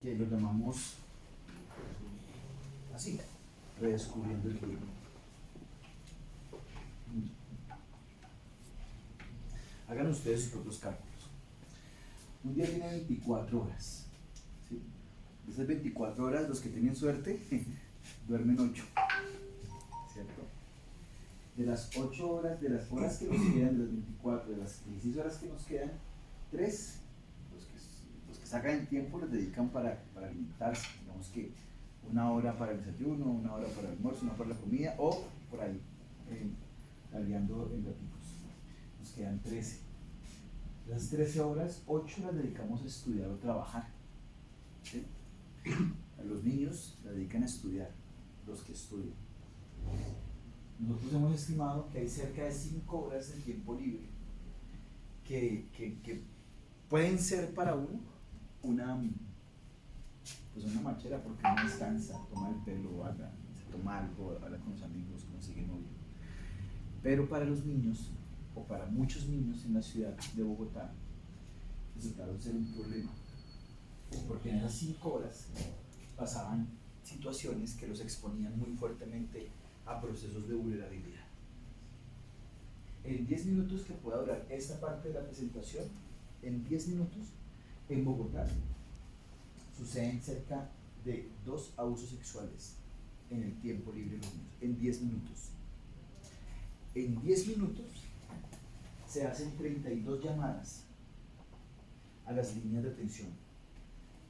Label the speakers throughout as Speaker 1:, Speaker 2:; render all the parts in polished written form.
Speaker 1: que lo llamamos así, redescubriendo el juego. Hagan ustedes sus propios cálculos. Un día tiene 24 horas. ¿Sí? De esas 24 horas, los que tienen suerte, duermen 8. ¿Cierto? De las 8 horas, de las horas que nos quedan, de las 24, de las 16 horas que nos quedan, 3, los que sacan el tiempo, los dedican para alimentarse. Digamos que 1 hora para el desayuno, 1 hora para el almuerzo, 1 para la comida, o por ahí, aliando en ratitos. Nos quedan 13. Las 13 horas, 8 las dedicamos a estudiar o trabajar. ¿Sí? A los niños la dedican a estudiar, los que estudian. Nosotros hemos estimado que hay cerca de 5 horas de tiempo libre que pueden ser para uno una machera, porque uno descansa, toma el pelo, se toma algo, habla con los amigos, consigue novio. Pero para los niños, o para muchos niños en la ciudad de Bogotá, resultaron ser un problema, porque en esas 5 horas pasaban situaciones que los exponían muy fuertemente a procesos de vulnerabilidad. En 10 minutos que pueda durar esta parte de la presentación, en 10 minutos, en Bogotá, suceden cerca de 2 abusos sexuales en el tiempo libre de los niños, en 10 minutos. En 10 minutos se hacen 32 llamadas a las líneas de atención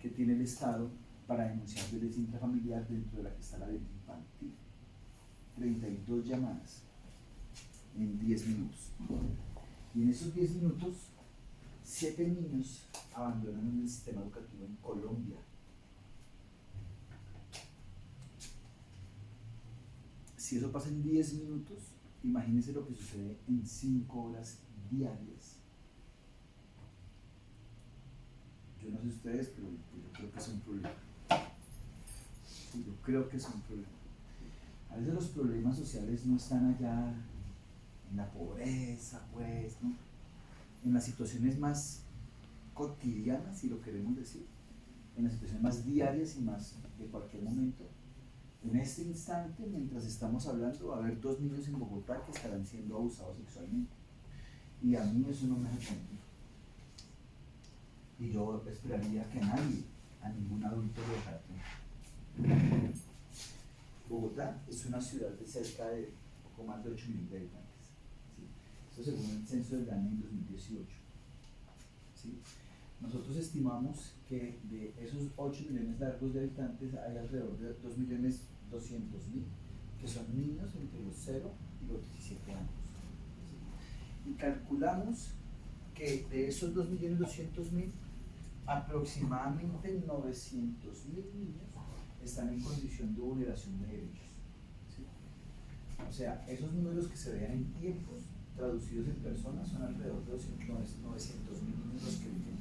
Speaker 1: que tiene el Estado para denunciar violencia intrafamiliar, dentro de la que está la violencia infantil. 32 llamadas en 10 minutos. Y en esos 10 minutos, 7 niños abandonan el sistema educativo en Colombia. Si eso pasa en 10 minutos, imagínense lo que sucede en 5 horas diarias. Yo no sé ustedes, pero yo creo que es un problema. Sí, yo creo que es un problema. A veces los problemas sociales no están allá en la pobreza, pues, ¿no? En las situaciones más cotidianas, si lo queremos decir, en las situaciones más diarias y más de cualquier momento. En este instante, mientras estamos hablando, va a haber 2 niños en Bogotá que estarán siendo abusados sexualmente. Y a mí eso no me hace sentido. Y yo esperaría que a ningún adulto lo dejara tener. Bogotá es una ciudad de cerca de poco más de 8 millones de habitantes. ¿Sí? Esto según el censo del año 2018. ¿Sí? Nosotros estimamos que de esos 8 millones largos de habitantes hay alrededor de 2.200.000 que son niños entre los 0 y los 17 años. ¿Sí? Y calculamos que de esos 2.200.000, aproximadamente 900.000 niños están en condición de vulneración de derechos. ¿Sí? O sea, esos números que se vean en tiempos traducidos en personas son alrededor de 900.000 niños los que viven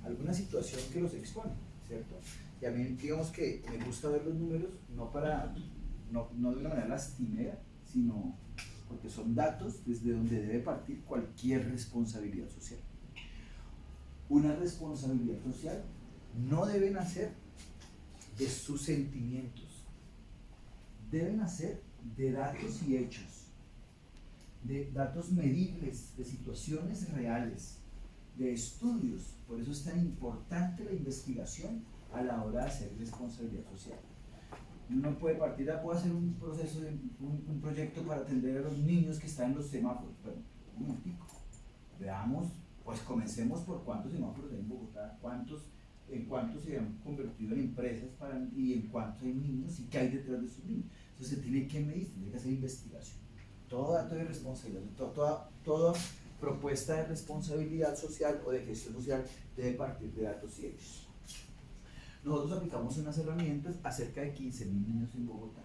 Speaker 1: alguna situación que los expone, ¿cierto? Y a mí, digamos que me gusta ver los números no de una manera lastimera, sino porque son datos desde donde debe partir cualquier responsabilidad social. Una responsabilidad social no debe nacer de sus sentimientos, debe nacer de datos y hechos, de datos medibles, de situaciones reales, de estudios. Por eso es tan importante la investigación a la hora de hacer responsabilidad social. Uno puede partir puede hacer un proceso, un proyecto para atender a los niños que están en los semáforos. Bueno, un momentico. Veamos, pues comencemos por cuántos semáforos hay en Bogotá, en cuántos se han convertido en empresas y en cuántos hay niños y qué hay detrás de esos niños. Entonces se tiene que medir, tiene que hacer investigación. Todo dato de responsabilidad, toda propuesta de responsabilidad social o de gestión social debe partir de datos y hechos. Nosotros aplicamos unas herramientas a cerca de 15.000 niños en Bogotá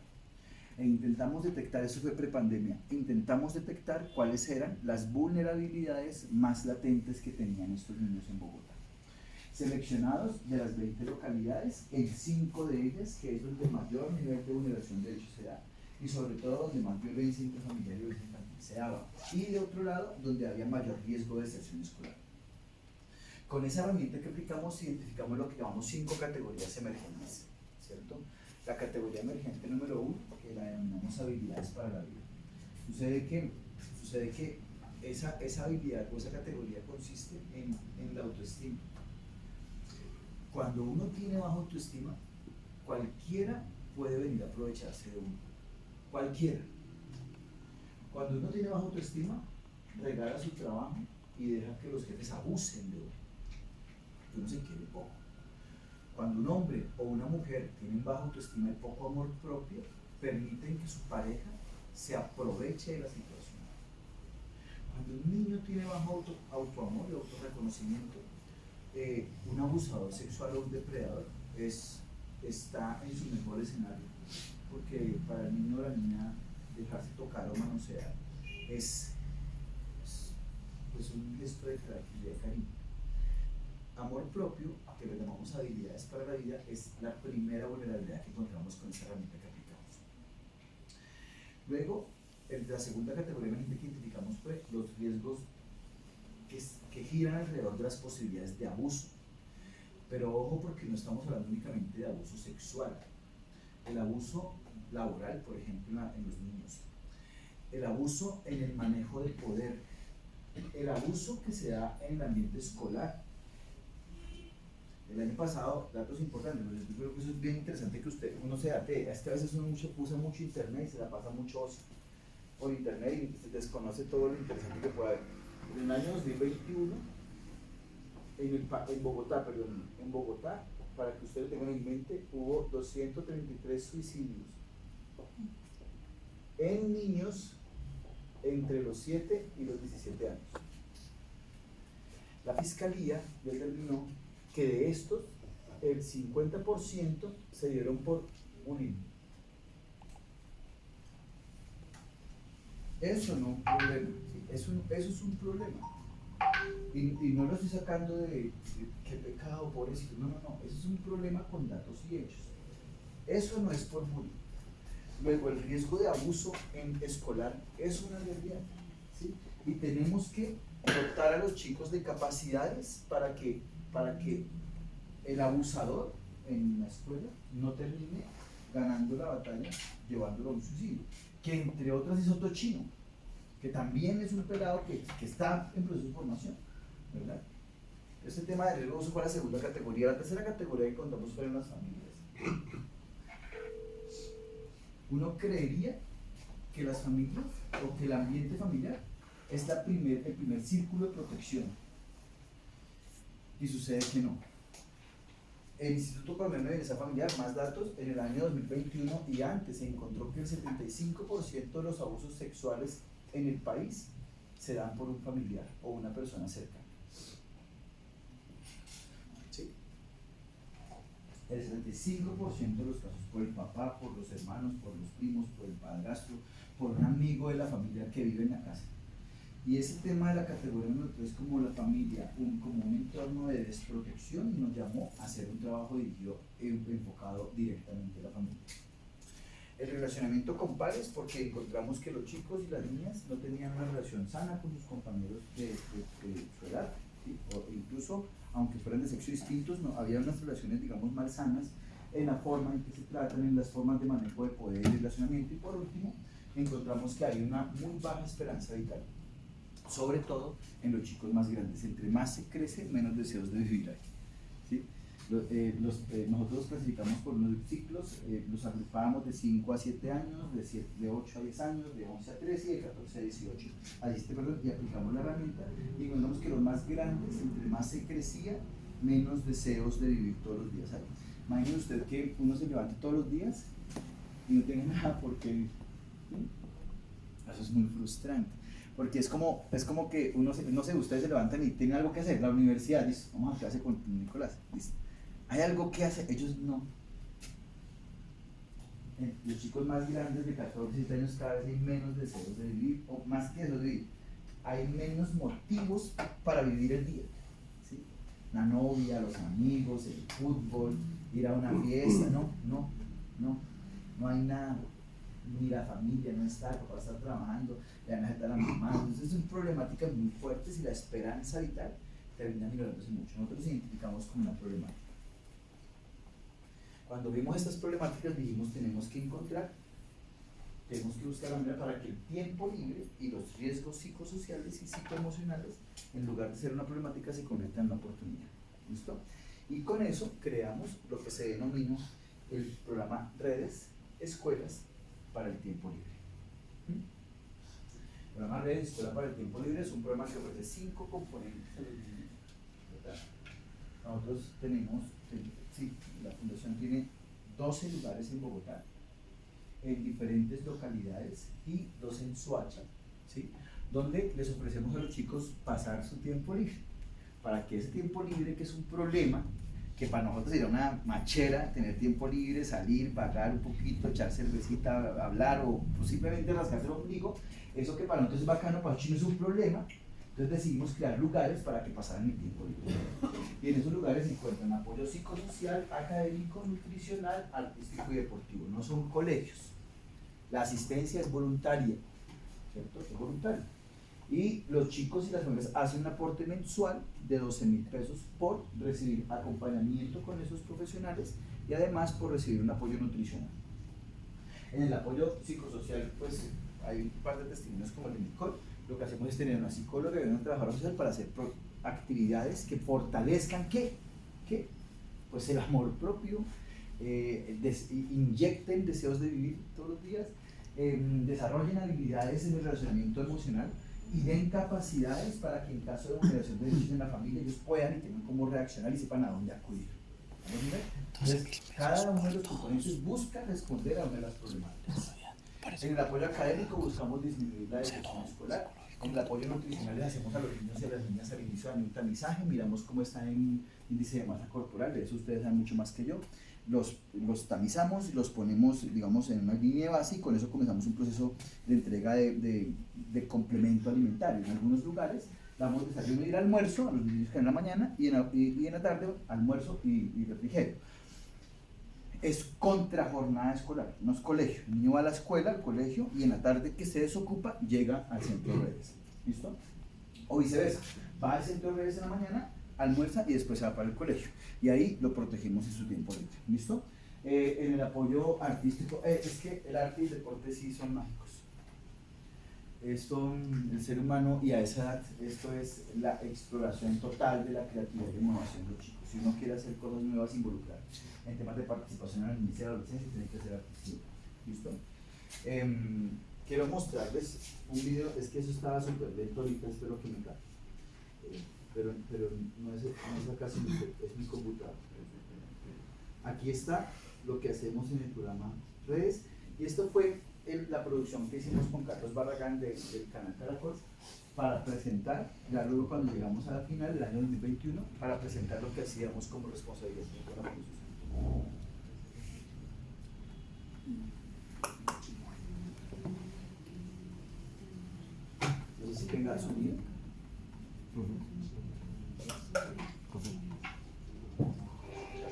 Speaker 1: e intentamos detectar, eso fue prepandemia, intentamos detectar cuáles eran las vulnerabilidades más latentes que tenían estos niños en Bogotá. Seleccionados de las 20 localidades, en 5 de ellas, que es donde mayor nivel de vulneración de derechos se da, y sobre todo donde más violencia intrafamiliar y violencia infantil se daba, y de otro lado, donde había mayor riesgo de deserción escolar. Con esa herramienta que aplicamos, identificamos lo que llamamos 5 categorías emergentes, ¿cierto? La categoría emergente número 1, que la denominamos habilidades para la vida. Sucede que esa habilidad o esa categoría consiste en la autoestima. Cuando uno tiene baja autoestima, cualquiera puede venir a aprovecharse de uno. Cualquiera. Cuando uno tiene baja autoestima, regala su trabajo y deja que los jefes abusen de uno. Uno se quiere poco. Cuando un hombre o una mujer tienen baja autoestima y poco amor propio, permiten que su pareja se aproveche de la situación. Cuando un niño tiene bajo autoamor y autorreconocimiento, un abusador sexual o un depredador está en su mejor escenario, porque para el niño o la niña dejarse tocar o manosear es un gesto de cariño. Amor propio, que lo llamamos habilidades para la vida, es la primera vulnerabilidad que encontramos con esa herramienta que aplicamos. Luego, la segunda categoría que identificamos fue los riesgos que giran alrededor de las posibilidades de abuso. Pero ojo, porque no estamos hablando únicamente de abuso sexual. El abuso laboral, por ejemplo, en los niños. El abuso en el manejo del poder. El abuso que se da en el ambiente escolar. El año pasado, datos importantes, yo creo que eso es bien interesante que uno se date. Es que a veces uno usa mucho internet y se la pasa mucho por internet y se desconoce todo lo interesante que puede haber. En el año 2021, en Bogotá, para que ustedes tengan en mente, hubo 233 suicidios en niños entre los 7 y los 17 años. La fiscalía determinó que de estos, el 50% se dieron por bullying. Eso no es un problema, ¿sí? Eso es un problema. Y no lo estoy sacando de qué pecado, pobrecito, no, eso es un problema con datos y hechos. Eso no es por bullying. Luego, el riesgo de abuso escolar es una realidad, ¿sí? Y tenemos que dotar a los chicos de capacidades para que el abusador en la escuela no termine ganando la batalla llevándolo a un suicidio, que entre otras es otro chino, que también es un pelado que está en proceso de formación, ¿verdad? Este tema de riesgo de abuso fue la segunda categoría. La tercera categoría que contamos fueron las familias. Uno creería que las familias o que el ambiente familiar es el primer círculo de protección, y sucede que no. El Instituto Colombiano de Bienestar Familiar, más datos, en el año 2021 y antes se encontró que el 75% de los abusos sexuales en el país se dan por un familiar o una persona cercana. ¿Sí? El 75% de los casos por el papá, por los hermanos, por los primos, por el padrastro, por un amigo de la familia que vive en la casa. Y ese tema de la categoría número 3 como la familia, como un entorno de desprotección, nos llamó a hacer un trabajo dirigido, enfocado directamente a la familia. El relacionamiento con pares, porque encontramos que los chicos y las niñas no tenían una relación sana con sus compañeros de su edad, ¿sí? O incluso, aunque fueran de sexo distintos, no, había unas relaciones, digamos, malsanas en la forma en que se tratan, en las formas de manejo de poder y relacionamiento. Y por último, encontramos que hay una muy baja esperanza vital, sobre todo en los chicos más grandes. Entre más se crece, menos deseos de vivir hay, ¿sí? Nosotros clasificamos por unos ciclos, los agrupábamos de 5 a 7 años, de 8 a 10 años, de 11 a 13 y de 14 a 18. Y aplicamos la herramienta y encontramos que los más grandes, entre más se crecía, menos deseos de vivir todos los días hay. Imagínese usted que uno se levante todos los días y no tenga nada por qué vivir, ¿sí? Eso es muy frustrante. Porque es como que uno, no sé, ustedes se levantan y tienen algo que hacer, la universidad, dice, vamos a clase con Nicolás, dice, ¿hay algo que hacer? Ellos no. Los chicos más grandes de 14, 17 años cada vez hay menos deseos de vivir, o más que eso de vivir, hay menos motivos para vivir el día, ¿sí? La novia, los amigos, el fútbol, ir a una fiesta, no hay nada. Ni la familia no está, el papá está trabajando, ya no está la mamá. Entonces son problemáticas muy fuertes y la esperanza vital terminan ignorándose mucho. Nosotros identificamos como una problemática. Cuando vimos estas problemáticas dijimos tenemos que buscar la manera para que el tiempo libre y los riesgos psicosociales y psicoemocionales, en lugar de ser una problemática, se conviertan en una oportunidad. ¿Listo? Y con eso creamos lo que se denomina el programa Redes Escuelas para el Tiempo Libre. El programa Redes Escuela para el Tiempo Libre es un programa que ofrece 5 componentes a los niños, ¿verdad? Nosotros tenemos, sí, la fundación tiene 12 lugares en Bogotá, en diferentes localidades y 2 en Soacha, ¿sí? Donde les ofrecemos a los chicos pasar su tiempo libre, para que ese tiempo libre, que es un problema, que para nosotros sería una machera, tener tiempo libre, salir, pagar un poquito, echar cervecita, hablar o simplemente rascarse el ombligo, eso que para nosotros es bacano, para los chinos es un problema. Entonces decidimos crear lugares para que pasaran el tiempo libre. Y en esos lugares se encuentran apoyo psicosocial, académico, nutricional, artístico y deportivo. No son colegios. La asistencia es voluntaria, ¿cierto? Es voluntaria. Y los chicos y las familias hacen un aporte mensual de 12.000 pesos por recibir acompañamiento con esos profesionales y además por recibir un apoyo nutricional. En el apoyo psicosocial, pues hay un par de testimonios como el de Nicole. Lo que hacemos es tener una psicóloga y una trabajadora social para hacer actividades que fortalezcan pues el amor propio, inyecten deseos de vivir todos los días, desarrollen habilidades en el relacionamiento emocional y den capacidades para que en caso de vulneración de derechos en la familia ellos puedan y tengan cómo reaccionar y sepan a dónde acudir. Entonces, cada uno de los componentes busca responder a una de las problemáticas. En el apoyo académico buscamos disminuir la deserción escolar. En el apoyo nutricional les hacemos a los niños y a las niñas al inicio de un tamizaje, miramos cómo están en índice de masa corporal, de eso ustedes saben mucho más que yo. Los tamizamos y los ponemos, digamos, en una línea base y con eso comenzamos un proceso de entrega de complemento alimentario. En algunos lugares damos desayuno y el almuerzo a los niños que en la mañana y en la tarde almuerzo y refrigerio. Es contrajornada escolar, no es colegio. El niño va a la escuela, al colegio, y en la tarde que se desocupa, llega al centro de redes. ¿Listo? O viceversa, va al centro de redes en la mañana, almuerza y después se va para el colegio. Y ahí lo protegemos en su tiempo libre. ¿Listo? En el apoyo artístico, es que el arte y el deporte sí son mágicos. Esto, el ser humano, y a esa edad, esto es la exploración total de la creatividad y innovación de los chicos. Si uno quiere hacer cosas nuevas, involucrar en temas de participación en la niñez y la adolescencia, tiene que ser artístico. ¿Listo? Quiero mostrarles un video, es que eso estaba súper lento ahorita, espero que me encante. Pero no es acá, es mi computador. Aquí está lo que hacemos en el programa Redes, y esto fue la producción que hicimos con Carlos Barragán del canal Caracol para presentar, ya luego cuando llegamos a la final del año 2021, para presentar lo que hacíamos como responsabilidad con la producción. No sé si tenga sonido.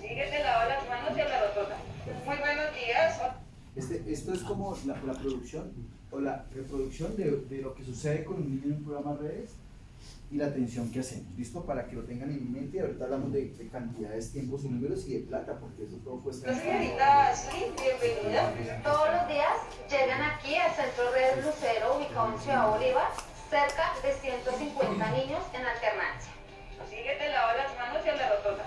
Speaker 2: Sigue, te lava las manos y la rotota. Muy buenos días.
Speaker 1: Esto es como la producción o la reproducción de lo que sucede con un niño en un programa de redes y la atención que hacemos, ¿listo? Para que lo tengan en mente. Ahorita hablamos de cantidades, tiempos y números y de plata, porque eso todo cuesta.
Speaker 2: Señorita Ashley, bienvenida.
Speaker 3: Todos los días llegan aquí al Centro Redes Lucero, ubicado en Ciudad Bolívar, cerca de 150 niños en alternancia.
Speaker 2: Sigue, te lava las manos y la rotota.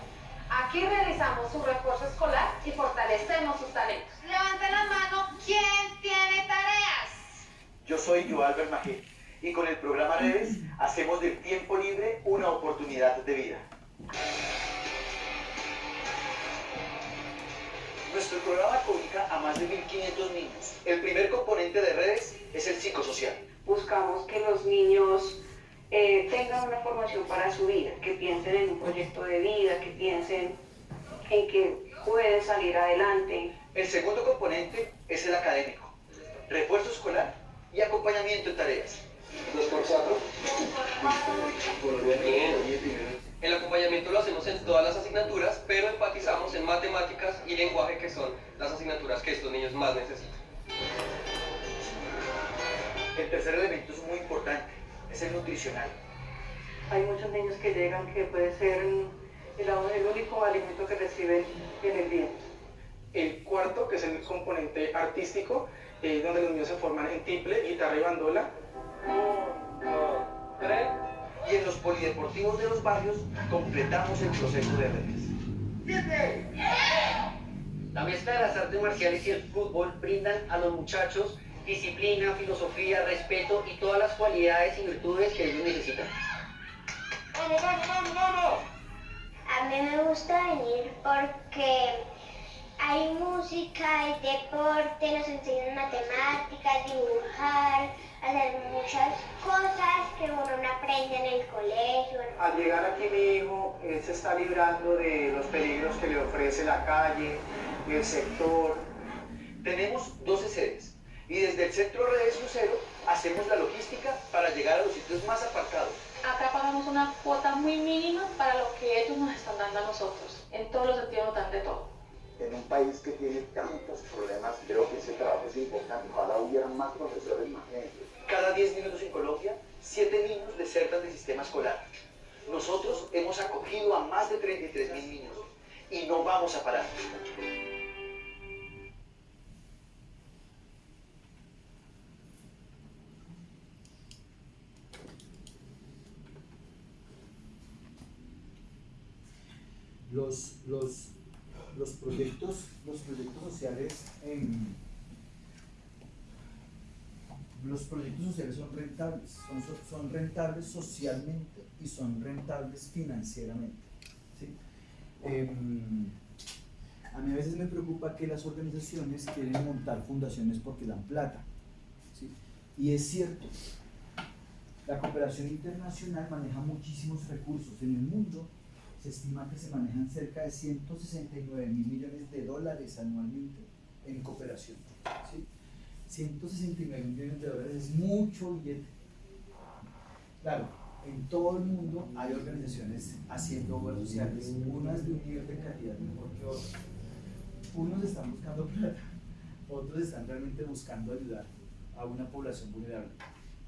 Speaker 3: Aquí realizamos su refuerzo escolar y fortalecemos sus talentos. Levanten la mano, ¿quién tiene tareas?
Speaker 4: Yo soy Joao Bermajé y con el programa Redes hacemos del tiempo libre una oportunidad de vida. Nuestro programa cobija a más de 1.500 niños. El primer componente de Redes es el psicosocial.
Speaker 2: Buscamos que los niños tengan una formación para su vida, que piensen en un proyecto de vida, que piensen en que pueden salir adelante.
Speaker 4: El segundo componente es el académico, refuerzo escolar y acompañamiento en tareas. 2 por 4.
Speaker 5: Bien. El acompañamiento lo hacemos en todas las asignaturas, pero enfatizamos en matemáticas y lenguaje, que son las asignaturas que estos niños más necesitan.
Speaker 4: El tercer elemento es muy importante, es el nutricional.
Speaker 6: Hay muchos niños que llegan que puede ser el único alimento que reciben en el día.
Speaker 7: El cuarto, que es el componente artístico, donde los niños se forman en tiple, guitarra y bandola.
Speaker 5: 1, 2, 3.
Speaker 4: Y en los polideportivos de los barrios completamos el proceso de redes.
Speaker 8: La mezcla de las artes marciales y el fútbol brindan a los muchachos disciplina, filosofía, respeto y todas las cualidades y virtudes que ellos necesitan.
Speaker 5: ¡Vamos, vamos, vamos, vamos!
Speaker 9: A mí me gusta venir porque hay música, hay deporte, nos enseñan matemáticas, dibujar, hacer muchas cosas que uno no aprende en el colegio.
Speaker 7: Al llegar aquí mi hijo, él se está librando de los peligros que le ofrece la calle, el sector.
Speaker 4: Tenemos 12 sedes y desde el Centro Redes Lucero hacemos la logística para llegar a los sitios más apartados.
Speaker 10: Acá pagamos una cuota muy mínima para lo que ellos nos están dando a nosotros. En todos los sentidos nos dan de todo.
Speaker 11: En un país que tiene tantos problemas, creo que ese trabajo es importante. Ojalá hubiera más profesores, más gente.
Speaker 4: Cada 10 minutos en Colombia, 7 niños desertan del sistema escolar. Nosotros hemos acogido a más de 33.000 niños y no vamos a parar.
Speaker 1: Los proyectos sociales son rentables socialmente y son rentables financieramente, ¿sí? A mí a veces me preocupa que las organizaciones quieren montar fundaciones porque dan plata, ¿sí? Y es cierto, la cooperación internacional maneja muchísimos recursos. En el mundo se estima que se manejan cerca de 169.000 millones de dólares anualmente en cooperación, ¿sí? 169 millones de dólares es mucho billete. Claro, en todo el mundo hay organizaciones haciendo obras sociales, unas de un nivel de calidad mejor que otras. Unos están buscando plata, otros están realmente buscando ayudar a una población vulnerable.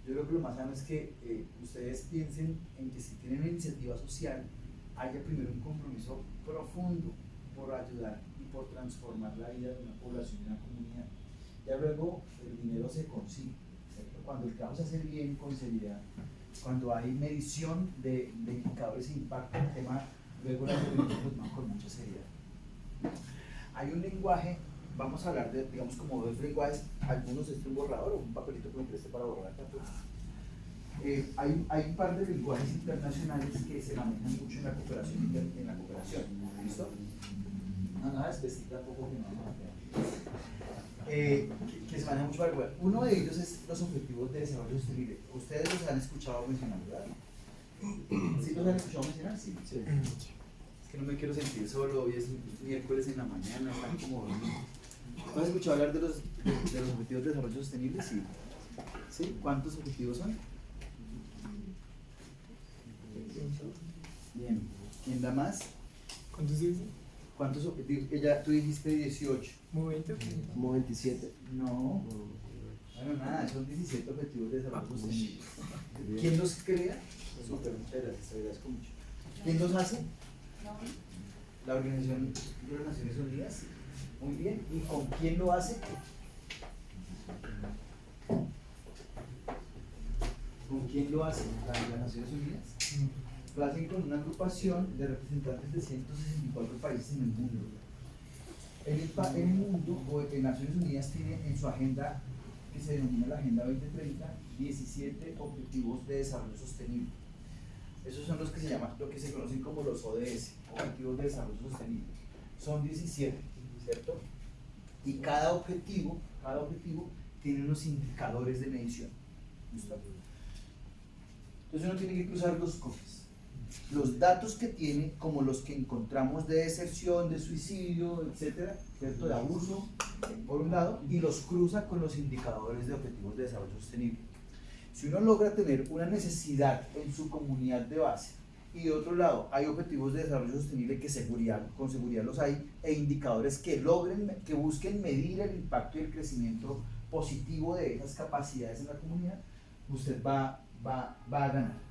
Speaker 1: Yo creo que lo más sano es que ustedes piensen en que si tienen una iniciativa social, haya primero un compromiso profundo por ayudar y por transformar la vida de una población y una comunidad. Ya luego el dinero se consigue, ¿cierto? Cuando el trabajo se hace bien, con seriedad, cuando hay medición de indicadores de impacto del tema, luego las organizaciones lo toman con mucha seriedad. Hay un lenguaje, vamos a hablar de, digamos, como dos lenguajes, algunos de un borrador o un papelito que me preste para borrar acá. Hay un par de lenguajes internacionales que se manejan mucho en la cooperación, ¿listo? No, específica tampoco que no vamos a que se maneja mucho para el web. Uno de ellos es los objetivos de desarrollo sostenible. Ustedes los han escuchado mencionar, ¿verdad? ¿Sí los han escuchado mencionar? Sí. Es que no me quiero sentir solo, hoy es miércoles en la mañana, están como dormidos. ¿No has escuchado hablar de los objetivos de desarrollo sostenible? Sí. ¿Sí? ¿Cuántos objetivos son? Bien. ¿Quién da más?
Speaker 12: ¿Cuántos dicen?
Speaker 1: ¿Cuántos objetivos? Tú dijiste 18.
Speaker 12: ¿Como 20?
Speaker 13: Como 27.
Speaker 1: No. Bueno, nada, son 17 objetivos de desarrollo sostenible. ¿Quién los crea? Súper, muchas gracias, te agradezco mucho. ¿Quién los hace? La Organización de las Naciones Unidas. Muy bien. ¿Y con quién lo hace? ¿Con quién lo hace? ¿Las Naciones Unidas? Lo hacen con una agrupación de representantes de 164 países en el mundo. El mundo, o en Naciones Unidas, tiene en su agenda, que se denomina la Agenda 2030, 17 Objetivos de Desarrollo Sostenible. Esos son los que se llaman, lo que se conocen como los ODS, Objetivos de Desarrollo Sostenible. Son 17, ¿cierto? Y cada objetivo tiene unos indicadores de medición. ¿Listo? Entonces uno tiene que cruzar dos cosas. Los datos que tiene, como los que encontramos de deserción, de suicidio, etcétera, ¿cierto? De abuso, por un lado, y los cruza con los indicadores de objetivos de desarrollo sostenible. Si uno logra tener una necesidad en su comunidad de base, y de otro lado hay objetivos de desarrollo sostenible que con seguridad los hay, e indicadores que busquen medir el impacto y el crecimiento positivo de esas capacidades en la comunidad, usted va a ganar.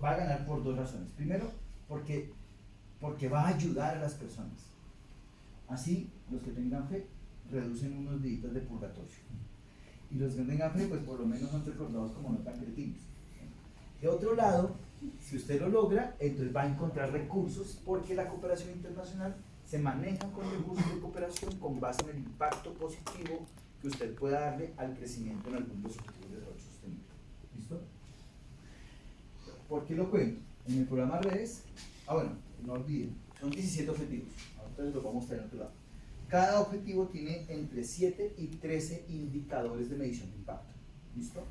Speaker 1: Va a ganar por dos razones. Primero, porque va a ayudar a las personas. Así, los que tengan fe reducen unos días de purgatorio. Y los que no tengan fe, pues por lo menos son recordados como no tan cretinos. De otro lado, si usted lo logra, entonces va a encontrar recursos, porque la cooperación internacional se maneja con recursos de cooperación con base en el impacto positivo que usted pueda darle al crecimiento en algunos de los objetivos de desarrollo sostenible. ¿Listo? ¿Por qué lo cuento? En el programa Redes, bueno, no olviden, son 17 objetivos. Ahorita les lo vamos a mostrar en otro lado. Cada objetivo tiene entre 7 y 13 indicadores de medición de impacto. ¿Listo?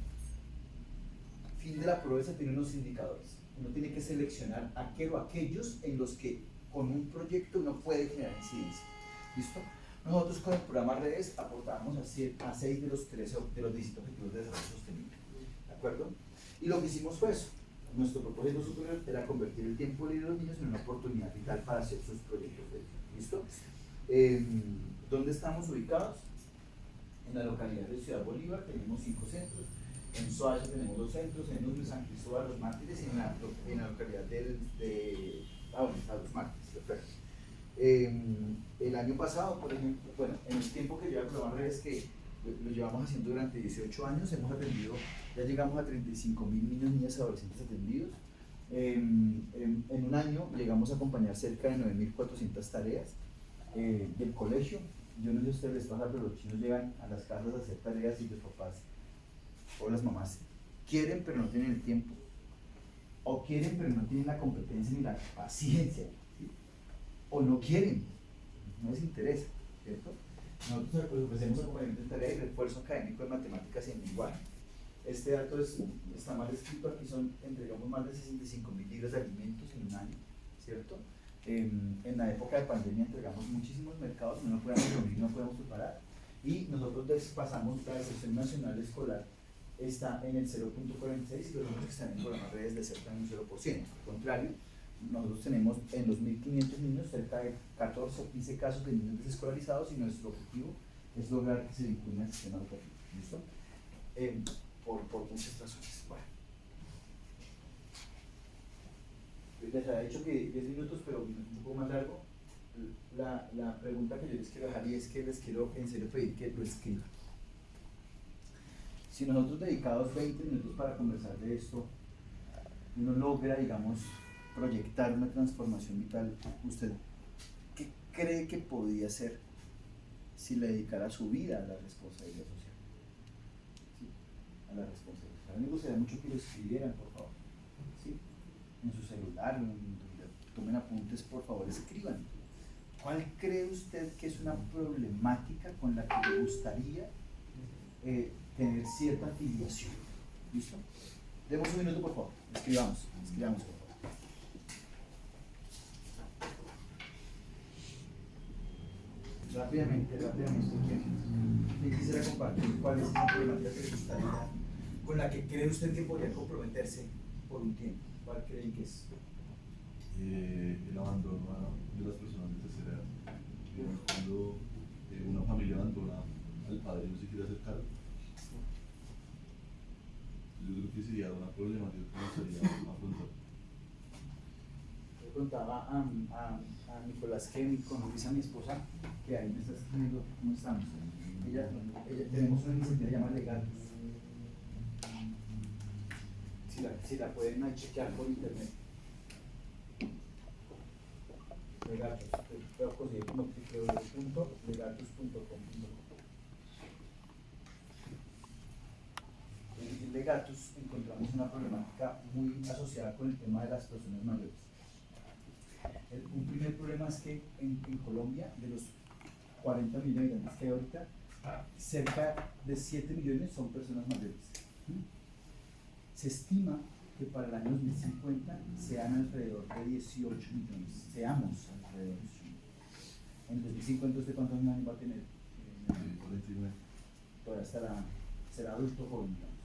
Speaker 1: Fin de la prueba tiene unos indicadores. Uno tiene que seleccionar aquellos en los que con un proyecto uno puede generar incidencia. ¿Listo? Nosotros con el programa Redes aportamos a 6 de los 17 objetivos de desarrollo sostenible. ¿De acuerdo? Y lo que hicimos fue eso. Nuestro propósito superior era convertir el tiempo libre de los niños en una oportunidad vital para hacer sus proyectos de vida. ¿Listo? ¿Dónde estamos ubicados? En la localidad de Ciudad Bolívar tenemos 5 centros. En Soacha tenemos 2 centros, en San Cristóbal Los Mártires y en la localidad de Los Mártires, perfecto. El año pasado, por ejemplo, bueno, en el tiempo que lleva el programa Redes, que lo llevamos haciendo durante 18 años, hemos atendido, ya llegamos a 35.000 niños, niñas y adolescentes atendidos. En un año llegamos a acompañar cerca de 9.400 tareas del colegio. Yo no sé si a ustedes les pasa, pero los chinos llegan a las casas a hacer tareas y los papás o las mamás quieren pero no tienen el tiempo, o quieren pero no tienen la competencia ni la paciencia, ¿sí? O no quieren, no les interesa, ¿cierto? Nosotros pues, ofrecemos acompañamiento en tarea y refuerzo académico de matemáticas y en lenguaje. Este dato está mal escrito, aquí entregamos más de 65.000 libras de alimentos en un año, ¿cierto? En la época de pandemia entregamos muchísimos mercados, no nos podemos reunir, no podemos preparar, y nosotros pasamos la deserción nacional escolar está en el 0.46 y los niños que están en el programa Redes de cerca de un 0%. Al contrario, nosotros tenemos en los 1.500 niños cerca de 14 o 15 casos de niños desescolarizados y nuestro objetivo es lograr que se vinculen al sistema educativo. ¿Listo? Por muchas razones. Bueno. Les había dicho que 10 minutos, pero un poco más largo. La pregunta que yo les quiero dejar y es que les quiero en serio pedir que lo escriban. Si nosotros dedicamos 20 minutos para conversar de esto, uno logra, digamos, proyectar una transformación vital, ¿usted qué cree que podría hacer si le dedicara su vida a la responsabilidad social? ¿Sí? A la responsabilidad. A mí me gustaría mucho que lo escribieran, por favor. ¿Sí? En su celular, donde tomen apuntes, por favor, escriban. ¿Cuál cree usted que es una problemática con la que le gustaría tener cierta afiliación? ¿Listo? Demos un minuto, por favor. Escribamos, por favor. Rápidamente, ¿quién quisiera compartir cuál es esa problemática que le gustaría, con la que cree usted que podría comprometerse por un tiempo? ¿Cuál cree que es?
Speaker 12: El abandono de las personas de tercera edad. Digamos, cuando una familia abandona al padre y no se quiere hacer cargo, yo creo que sería una problemática que nos gustaría afrontar.
Speaker 1: Yo contaba a Nicolás que conoce a mi esposa, que ahí me está escribiendo cómo estamos. Ella tenemos una iniciativa llamada Legatus. Si la pueden chequear por internet. Legatus, puedo conseguir como www.legatus.com. En Legatus encontramos una problemática muy asociada con el tema de las personas mayores. Un primer problema es que en Colombia, de los 40 millones de habitantes que hay ahorita, cerca de 7 millones son personas mayores. Se estima que para el año 2050 sean alrededor de 18 millones, seamos alrededor de 18 millones. En 2050, ¿usted cuántos años va a tener?
Speaker 12: 49.
Speaker 1: Todavía será adulto joven, digamos.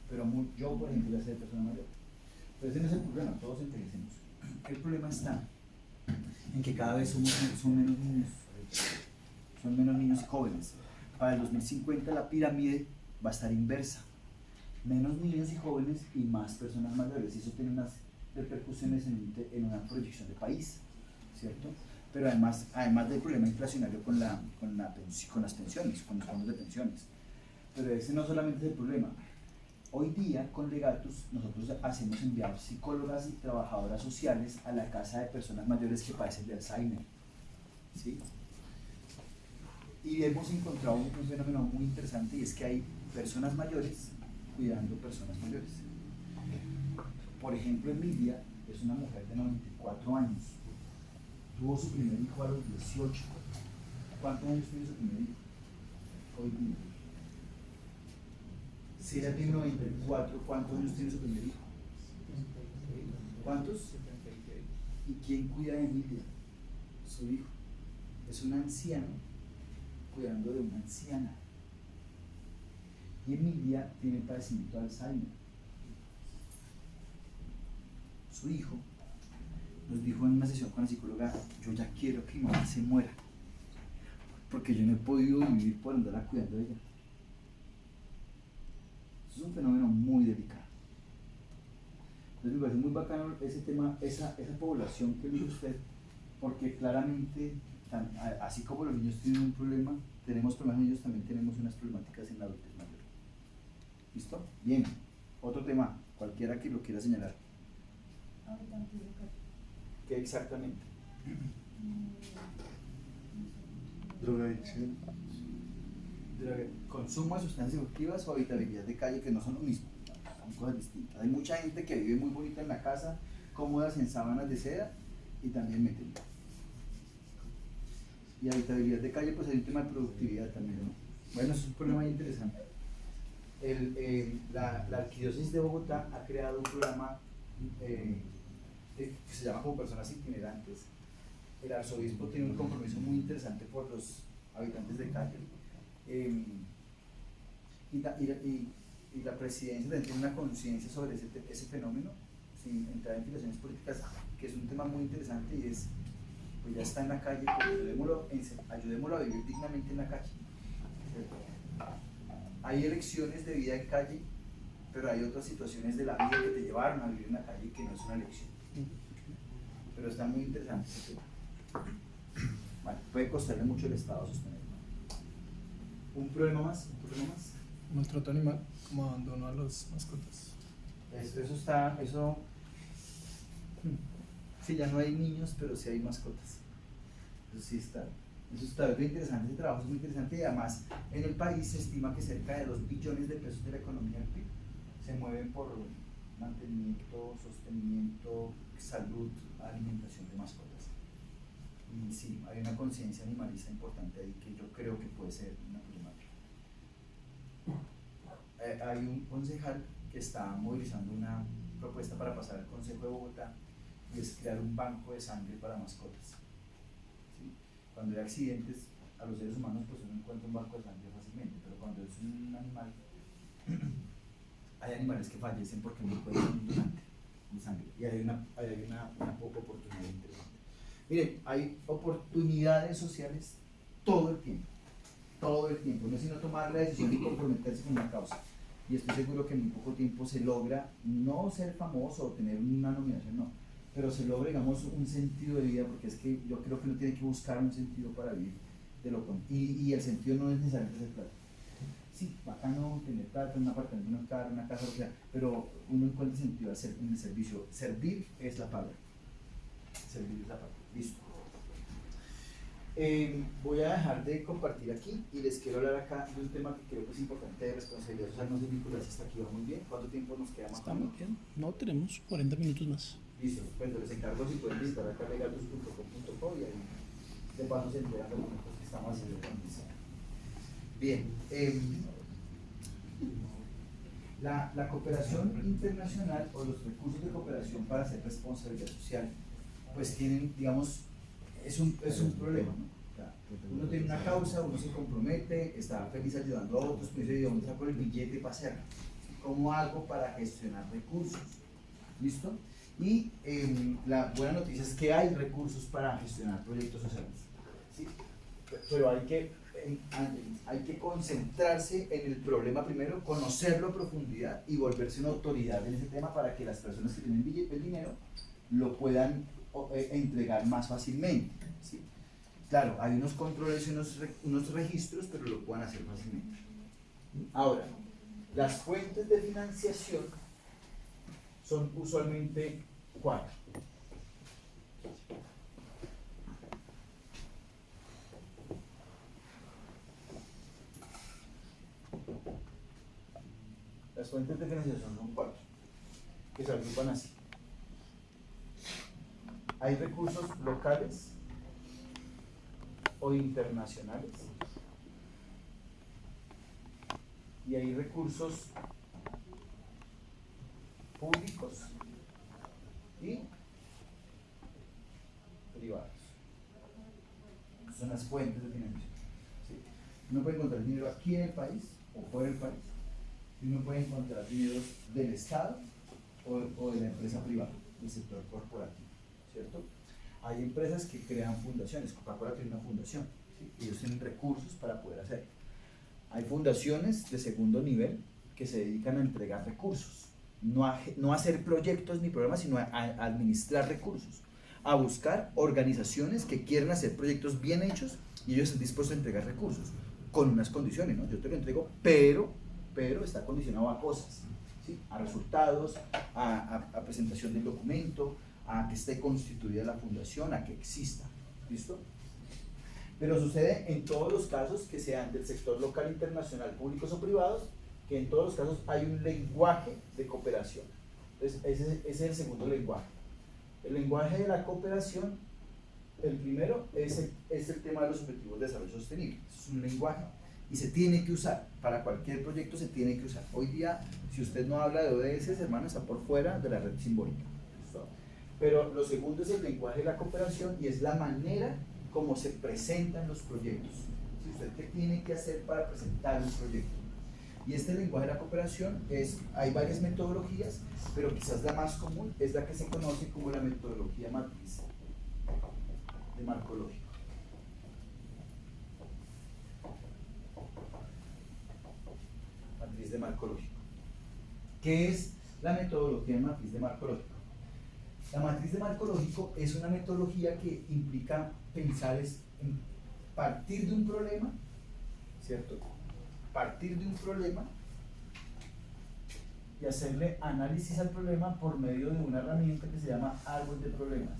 Speaker 1: Pero yo, por ejemplo, voy a ser persona mayor. Pero ese no es el problema, todos envejecemos. El problema está en que cada vez son menos niños y jóvenes. Para el 2050 la pirámide va a estar inversa. menos niños y jóvenes y más personas mayores. Y eso tiene unas repercusiones en una proyección de país, ¿cierto? Pero además del problema inflacionario con las pensiones, con los fondos de pensiones. Pero ese no solamente es el problema. Hoy día, con Legatus, nosotros hacemos enviar psicólogas y trabajadoras sociales a la casa de personas mayores que padecen de Alzheimer, ¿sí? Y hemos encontrado un fenómeno muy interesante, y es que hay personas mayores cuidando personas mayores. Por ejemplo, Emilia es una mujer de 94 años. Tuvo su primer hijo a los 18. ¿Cuántos años tiene su primer hijo? Hoy día. Si ella tiene 94, ¿cuántos años tiene su primer hijo? ¿Cuántos? ¿Y quién cuida de Emilia? Su hijo. Es un anciano cuidando de una anciana. Y Emilia tiene padecimiento de Alzheimer. Su hijo nos dijo en una sesión con la psicóloga: yo ya quiero que mi mamá se muera, porque yo no he podido vivir por andarla cuidando de ella. Eso es un fenómeno muy delicado. Entonces me parece muy bacano ese tema, esa población que dice usted, porque claramente, así como los niños tienen un problema, tenemos problemas en ellos, también tenemos unas problemáticas en la adultez mayor. ¿Listo? Bien. Otro tema, cualquiera que lo quiera señalar. ¿Qué exactamente?
Speaker 12: Drogadicción.
Speaker 1: Consumo de sustancias psicoactivas o habitabilidad de calle, que no son lo mismo, son cosas distintas. Hay mucha gente que vive muy bonita en la casa, cómodas en sábanas de seda, y también meten. Y habitabilidad de calle, pues hay un tema de productividad también, ¿no? Bueno, es un problema muy interesante. La Arquidiócesis de Bogotá ha creado un programa que se llama como Personas Itinerantes. El arzobispo tiene un compromiso muy interesante por los habitantes de calle. Y la presidencia también tiene una conciencia sobre ese fenómeno, sin entrar en filiaciones políticas, que es un tema muy interesante, y es, pues ya está en la calle, pues ayudémoslo a vivir dignamente en la calle. Hay elecciones de vida en calle, pero hay otras situaciones de la vida que te llevaron a vivir en la calle que no es una elección. Pero está muy interesante ese tema. Bueno, puede costarle mucho al Estado sostenerlo. ¿Un problema más?
Speaker 13: Maltrato animal, como abandono a las mascotas.
Speaker 1: Sí, ya no hay niños, pero sí hay mascotas. Eso está muy interesante, ese trabajo es muy interesante, y además en el país se estima que cerca de 2 billones de pesos de la economía del PIB se mueven por mantenimiento, sostenimiento, salud, alimentación de mascotas. Y sí, hay una conciencia animalista importante ahí que yo creo que puede ser una problemática. Hay un concejal que está movilizando una propuesta para pasar al Consejo de Bogotá, y es crear un banco de sangre para mascotas. ¿Sí? Cuando hay accidentes a los seres humanos, pues uno encuentra un banco de sangre fácilmente, pero cuando es un animal, hay animales que fallecen porque no pueden ser un donante de sangre, y hay una poca oportunidad interesante. Miren, hay oportunidades sociales todo el tiempo, no es sino tomar la decisión y comprometerse con una causa, y estoy seguro que en muy poco tiempo se logra no ser famoso o tener una nominación, no, pero se logra, digamos, un sentido de vida, porque es que yo creo que uno tiene que buscar un sentido para vivir, y el sentido no es necesariamente hacer plata. Sí, bacano tener plata, un apartamento, una casa, o sea, pero uno encuentra sentido en el servicio. Servir es la palabra. Listo. Voy a dejar de compartir aquí y les quiero hablar acá de un tema que creo que es importante, de responsabilidad social. No sé, Nicolás, hasta aquí va muy bien. ¿Cuánto tiempo nos queda más?
Speaker 13: Está muy bien. No, tenemos 40 minutos más.
Speaker 1: Listo, pues les encargo si pueden visitar acá legatus.com.co, y ahí de paso se enteran de los que estamos haciendo con eso. Bien, la cooperación internacional o los recursos de cooperación para hacer responsabilidad social, pues tienen, digamos, es un problema, ¿no? O sea, uno tiene una causa, uno se compromete, está feliz ayudando a otros, pero dice: ¿de dónde saco el billete para hacerlo? ¿Cómo hago para gestionar recursos? ¿Listo? Y la buena noticia es que hay recursos para gestionar proyectos sociales, ¿sí? Pero hay que hay que concentrarse en el problema primero, conocerlo a profundidad y volverse una autoridad en ese tema para que las personas que tienen el dinero lo puedan entregar más fácilmente, ¿sí? Claro, hay unos controles y unos registros, pero lo pueden hacer fácilmente. Ahora, las fuentes de financiación son usualmente 4. Las fuentes de financiación son 4, que se agrupan así. Hay recursos locales o internacionales y hay recursos públicos y privados. Son las fuentes de financiación, ¿sí? Uno puede encontrar dinero aquí en el país o fuera del país, y uno puede encontrar dinero del Estado o de la empresa privada, del sector corporativo, ¿cierto? Hay empresas que crean fundaciones. Coca-Cola tiene una fundación, ¿sí? Ellos tienen recursos para poder hacerlo. Hay fundaciones de segundo nivel que se dedican a entregar recursos, no a hacer proyectos ni programas, sino a administrar recursos, a buscar organizaciones que quieren hacer proyectos bien hechos y ellos están dispuestos a entregar recursos con unas condiciones, ¿no? Yo te lo entrego, pero está condicionado a cosas, ¿sí? A resultados, a presentación del documento, a que esté constituida la fundación, a que exista, ¿listo? Pero sucede en todos los casos, que sean del sector local, internacional, públicos o privados, que en todos los casos hay un lenguaje de cooperación. Entonces, ese es el segundo lenguaje. El lenguaje de la cooperación, el primero es el tema de los objetivos de desarrollo sostenible. Es un lenguaje y se tiene que usar, para cualquier proyecto se tiene que usar. Hoy día, si usted no habla de ODS, hermano, está por fuera de la red simbólica. ¿Listo? Pero lo segundo es el lenguaje de la cooperación y es la manera como se presentan los proyectos. Si usted qué tiene que hacer para presentar un proyecto. Y este lenguaje de la cooperación hay varias metodologías, pero quizás la más común es la que se conoce como la metodología matriz de marco lógico. Matriz de marco lógico. ¿Qué es la metodología de matriz de marco lógico? La matriz de marco lógico es una metodología que implica pensar en partir de un problema, ¿cierto? Partir de un problema y hacerle análisis al problema por medio de una herramienta que se llama árbol de problemas.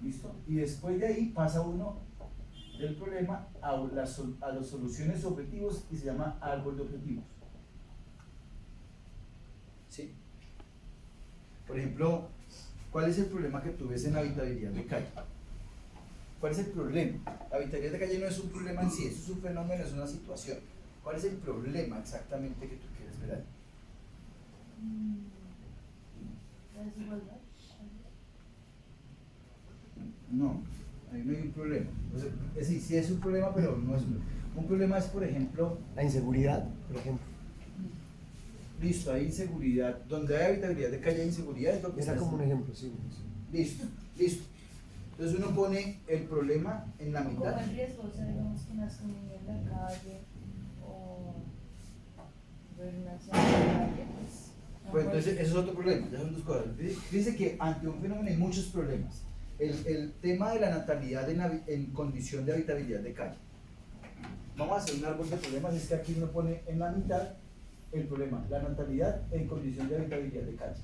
Speaker 1: ¿Listo? Y después de ahí pasa uno del problema a las soluciones objetivos y se llama árbol de objetivos. ¿Sí? Por ejemplo, ¿cuál es el problema que tú ves en la habitabilidad de calle? ¿Cuál es el problema? La habitabilidad de calle no es un problema en sí, eso es un fenómeno, es una situación. ¿Cuál es el problema exactamente que tú quieres ver ahí?
Speaker 14: ¿La desigualdad?
Speaker 1: No, ahí no hay un problema. O sea, sí es un problema, pero no es un problema. Un problema es, por ejemplo,
Speaker 15: la inseguridad, por ejemplo.
Speaker 1: Listo, hay inseguridad. Donde hay habitabilidad de calle hay inseguridad.
Speaker 15: Era como un ejemplo, sí.
Speaker 1: Listo. Entonces uno pone el problema en la mitad.
Speaker 14: Como el riesgo, o sea, digamos que nazca un niño en la calle o ver una zona en la calle,
Speaker 1: pues entonces eso es otro problema, ya son dos cosas. Dice que ante un fenómeno hay muchos problemas. El tema de la natalidad en condición de habitabilidad de calle. Vamos a hacer un árbol de problemas, es que aquí uno pone en la mitad el problema, la natalidad en condición de habitabilidad de calle.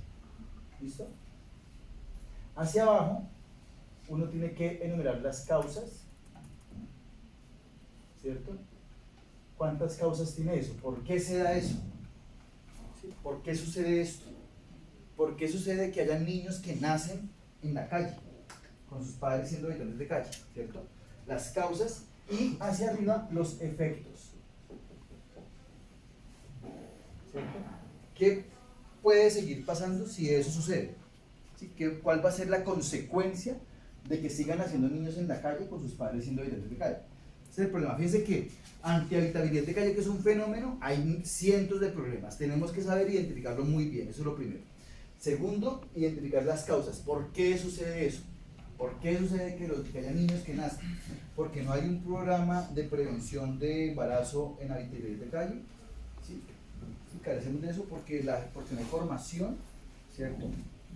Speaker 1: ¿Listo? Hacia abajo uno tiene que enumerar las causas, ¿cierto? ¿Cuántas causas tiene eso? ¿Por qué se da eso? ¿Sí? ¿Por qué sucede esto? ¿Por qué sucede que haya niños que nacen en la calle, con sus padres siendo habitantes de calle? ¿Cierto? Las causas y hacia arriba los efectos. ¿Cierto? ¿Qué puede seguir pasando si eso sucede? ¿Sí? ¿Cuál va a ser la consecuencia de que sigan naciendo niños en la calle con sus padres siendo habitantes de calle? Ese es el problema. Fíjense que ante habitabilidad de calle, que es un fenómeno, hay cientos de problemas. Tenemos que saber identificarlo muy bien, eso es lo primero. Segundo, identificar las causas. ¿Por qué sucede eso? ¿Por qué sucede que haya niños que nazcan? Porque no hay un programa de prevención de embarazo en habitabilidad de calle, ¿sí? Sí, carecemos de eso porque no hay formación, ¿cierto?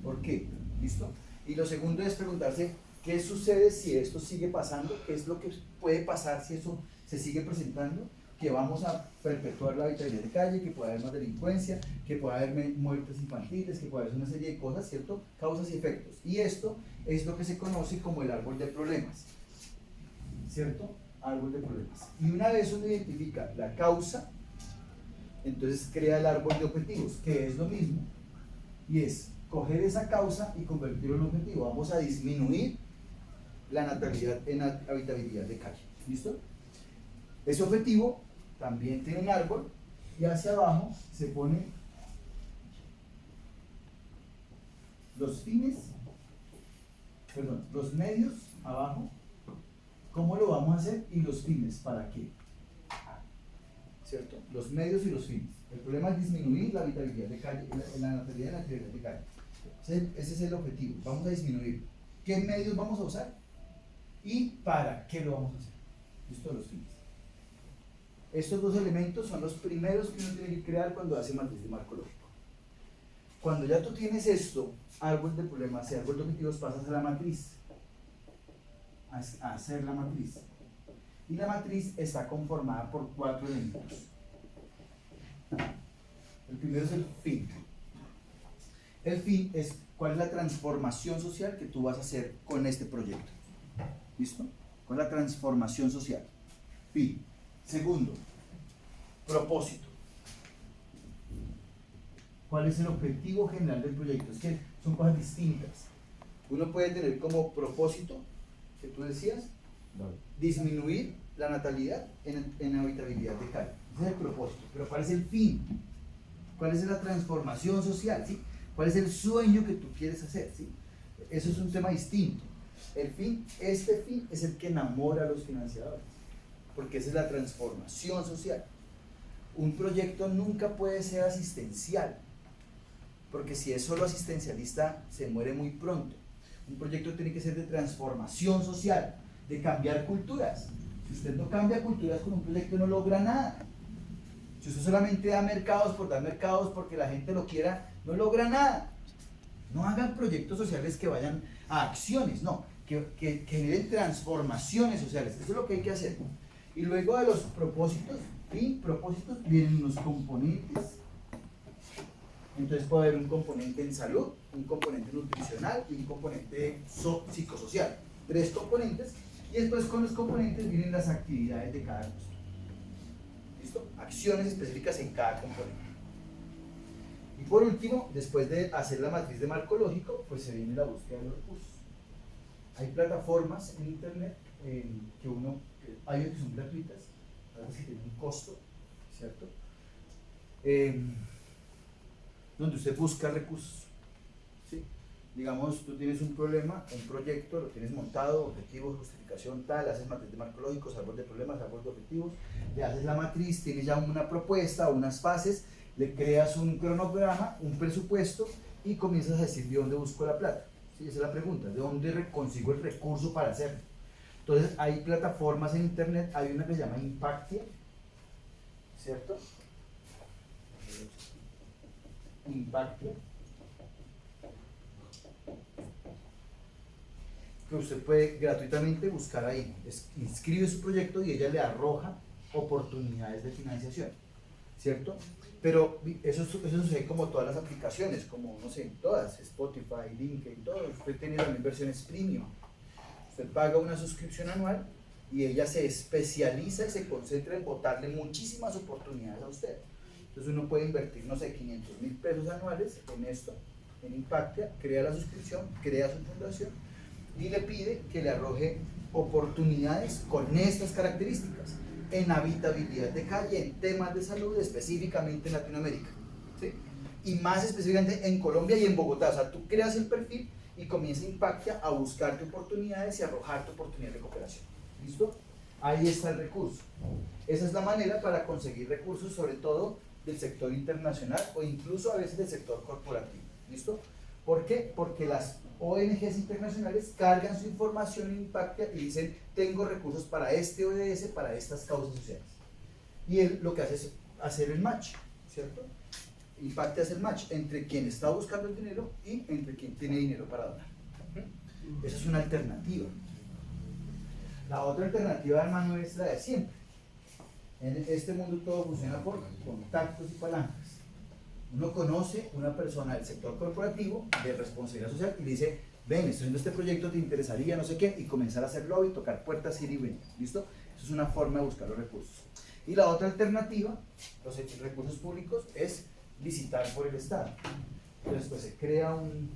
Speaker 1: ¿Por qué? ¿Listo? Y lo segundo es preguntarse qué sucede si esto sigue pasando, qué es lo que puede pasar si eso se sigue presentando, que vamos a perpetuar la habitabilidad de calle, que puede haber más delincuencia, que puede haber muertes infantiles, que puede haber una serie de cosas, ¿cierto? Causas y efectos. Y esto es lo que se conoce como el árbol de problemas, ¿cierto? Árbol de problemas. Y una vez uno identifica la causa, entonces crea el árbol de objetivos, que es lo mismo, y es coger esa causa y convertirlo en objetivo. Vamos a disminuir la natalidad en habitabilidad de calle. ¿Listo? Ese objetivo también tiene un árbol y hacia abajo se pone los fines, perdón, los medios abajo, cómo lo vamos a hacer y los fines, ¿para qué? ¿Cierto? Los medios y los fines. El problema es disminuir la habitabilidad de calle, la natalidad en la actividad de calle. Ese es el objetivo. Vamos a disminuir. ¿Qué medios vamos a usar? ¿Y para qué lo vamos a hacer? ¿Listo? Los fines. Estos dos elementos son los primeros que uno tiene que crear cuando hace matriz de marco lógico. Cuando ya tú tienes esto, árbol de problemas y árbol de objetivos, pasas a la matriz. A hacer la matriz. Y la matriz está conformada por 4 elementos. El primero es el fin. El fin es cuál es la transformación social que tú vas a hacer con este proyecto. ¿Listo? Con la transformación social. Fin. Segundo, propósito. ¿Cuál es el objetivo general del proyecto? Es que son cosas distintas. Uno puede tener como propósito, que tú decías, disminuir la natalidad en habitabilidad de calle. Ese es el propósito. Pero ¿cuál es el fin? ¿Cuál es la transformación social? ¿Sí? ¿Cuál es el sueño que tú quieres hacer? ¿Sí? Eso es un tema distinto. El fin, este fin es el que enamora a los financiadores, porque esa es la transformación social. Un proyecto nunca puede ser asistencial, porque si es solo asistencialista se muere muy pronto. Un proyecto tiene que ser de transformación social, de cambiar culturas. Si usted no cambia culturas con un proyecto no logra nada. Si usted solamente da mercados por dar mercados porque la gente lo quiera, no logra nada. No hagan proyectos sociales que vayan a acciones, no, que generen transformaciones sociales. Eso es lo que hay que hacer. Y luego de los propósitos, vienen los componentes. Entonces puede haber un componente en salud, un componente nutricional y un componente psicosocial. 3 componentes, y después con los componentes vienen las actividades de cada cosa. ¿Listo? Acciones específicas en cada componente. Y por último, después de hacer la matriz de marco lógico, pues se viene la búsqueda de los recursos. Hay plataformas en internet hay unas que son gratuitas, otras que tienen un costo, ¿cierto? Donde usted busca recursos. ¿Sí? Digamos, tú tienes un problema, un proyecto, lo tienes montado, objetivos, justificación, tal, haces matriz de marco lógico, árbol de problemas, árbol de objetivos, le haces la matriz, tienes ya una propuesta, unas fases, le creas un cronograma, un presupuesto y comienzas a decir de dónde busco la plata. ¿Sí? Esa es la pregunta, ¿de dónde consigo el recurso para hacerlo? Entonces hay plataformas en internet, hay una que se llama Impactia, ¿cierto? Impactia, que usted puede gratuitamente buscar ahí, inscribe su proyecto y ella le arroja oportunidades de financiación, ¿cierto? Pero eso sucede como todas las aplicaciones, como no sé, todas, Spotify, LinkedIn, todo. Usted tiene también versiones premium. Usted paga una suscripción anual y ella se especializa y se concentra en botarle muchísimas oportunidades a usted. Entonces uno puede invertir, no sé, 500,000 pesos anuales en esto, en Impactia, crea la suscripción, crea su fundación y le pide que le arroje oportunidades con estas características en habitabilidad de calle, en temas de salud, específicamente en Latinoamérica, ¿sí? Y más específicamente en Colombia y en Bogotá. O sea, tú creas el perfil y comienza Impactia a buscarte oportunidades y a arrojarte oportunidades de cooperación. ¿Listo? Ahí está el recurso. Esa es la manera para conseguir recursos, sobre todo del sector internacional o incluso a veces del sector corporativo. ¿Listo? ¿Por qué? Porque las ONGs internacionales cargan su información en Impactia y dicen, tengo recursos para este ODS, para estas causas sociales. Y él lo que hace es hacer el match, ¿cierto? Impactia hace el match entre quien está buscando el dinero y entre quien tiene dinero para donar. Esa es una alternativa. La otra alternativa, hermano, es la de siempre. En este mundo todo funciona por contactos y palancas. Uno conoce una persona del sector corporativo de responsabilidad social y le dice, ven, estoy haciendo este proyecto, te interesaría, no sé qué, y comenzar a hacer lobby, tocar puertas, ir y venir. ¿Listo? Eso es una forma de buscar los recursos. Y la otra alternativa, los recursos públicos, es licitar por el Estado. Entonces, pues se crea un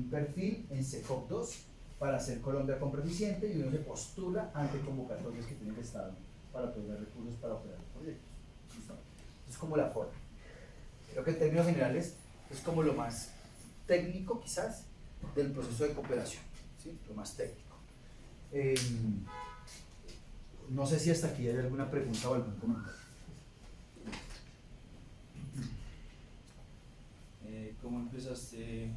Speaker 1: perfil en SECOP 2 para hacer Colombia compra eficiente y uno se postula ante convocatorias que tiene el Estado para obtener recursos para operar los proyectos. ¿Listo? Es como la forma. Creo que en términos generales es como lo más técnico quizás del proceso de cooperación, ¿sí? Lo más técnico. No sé si hasta aquí hay alguna pregunta o algún comentario.
Speaker 16: ¿Cómo empezaste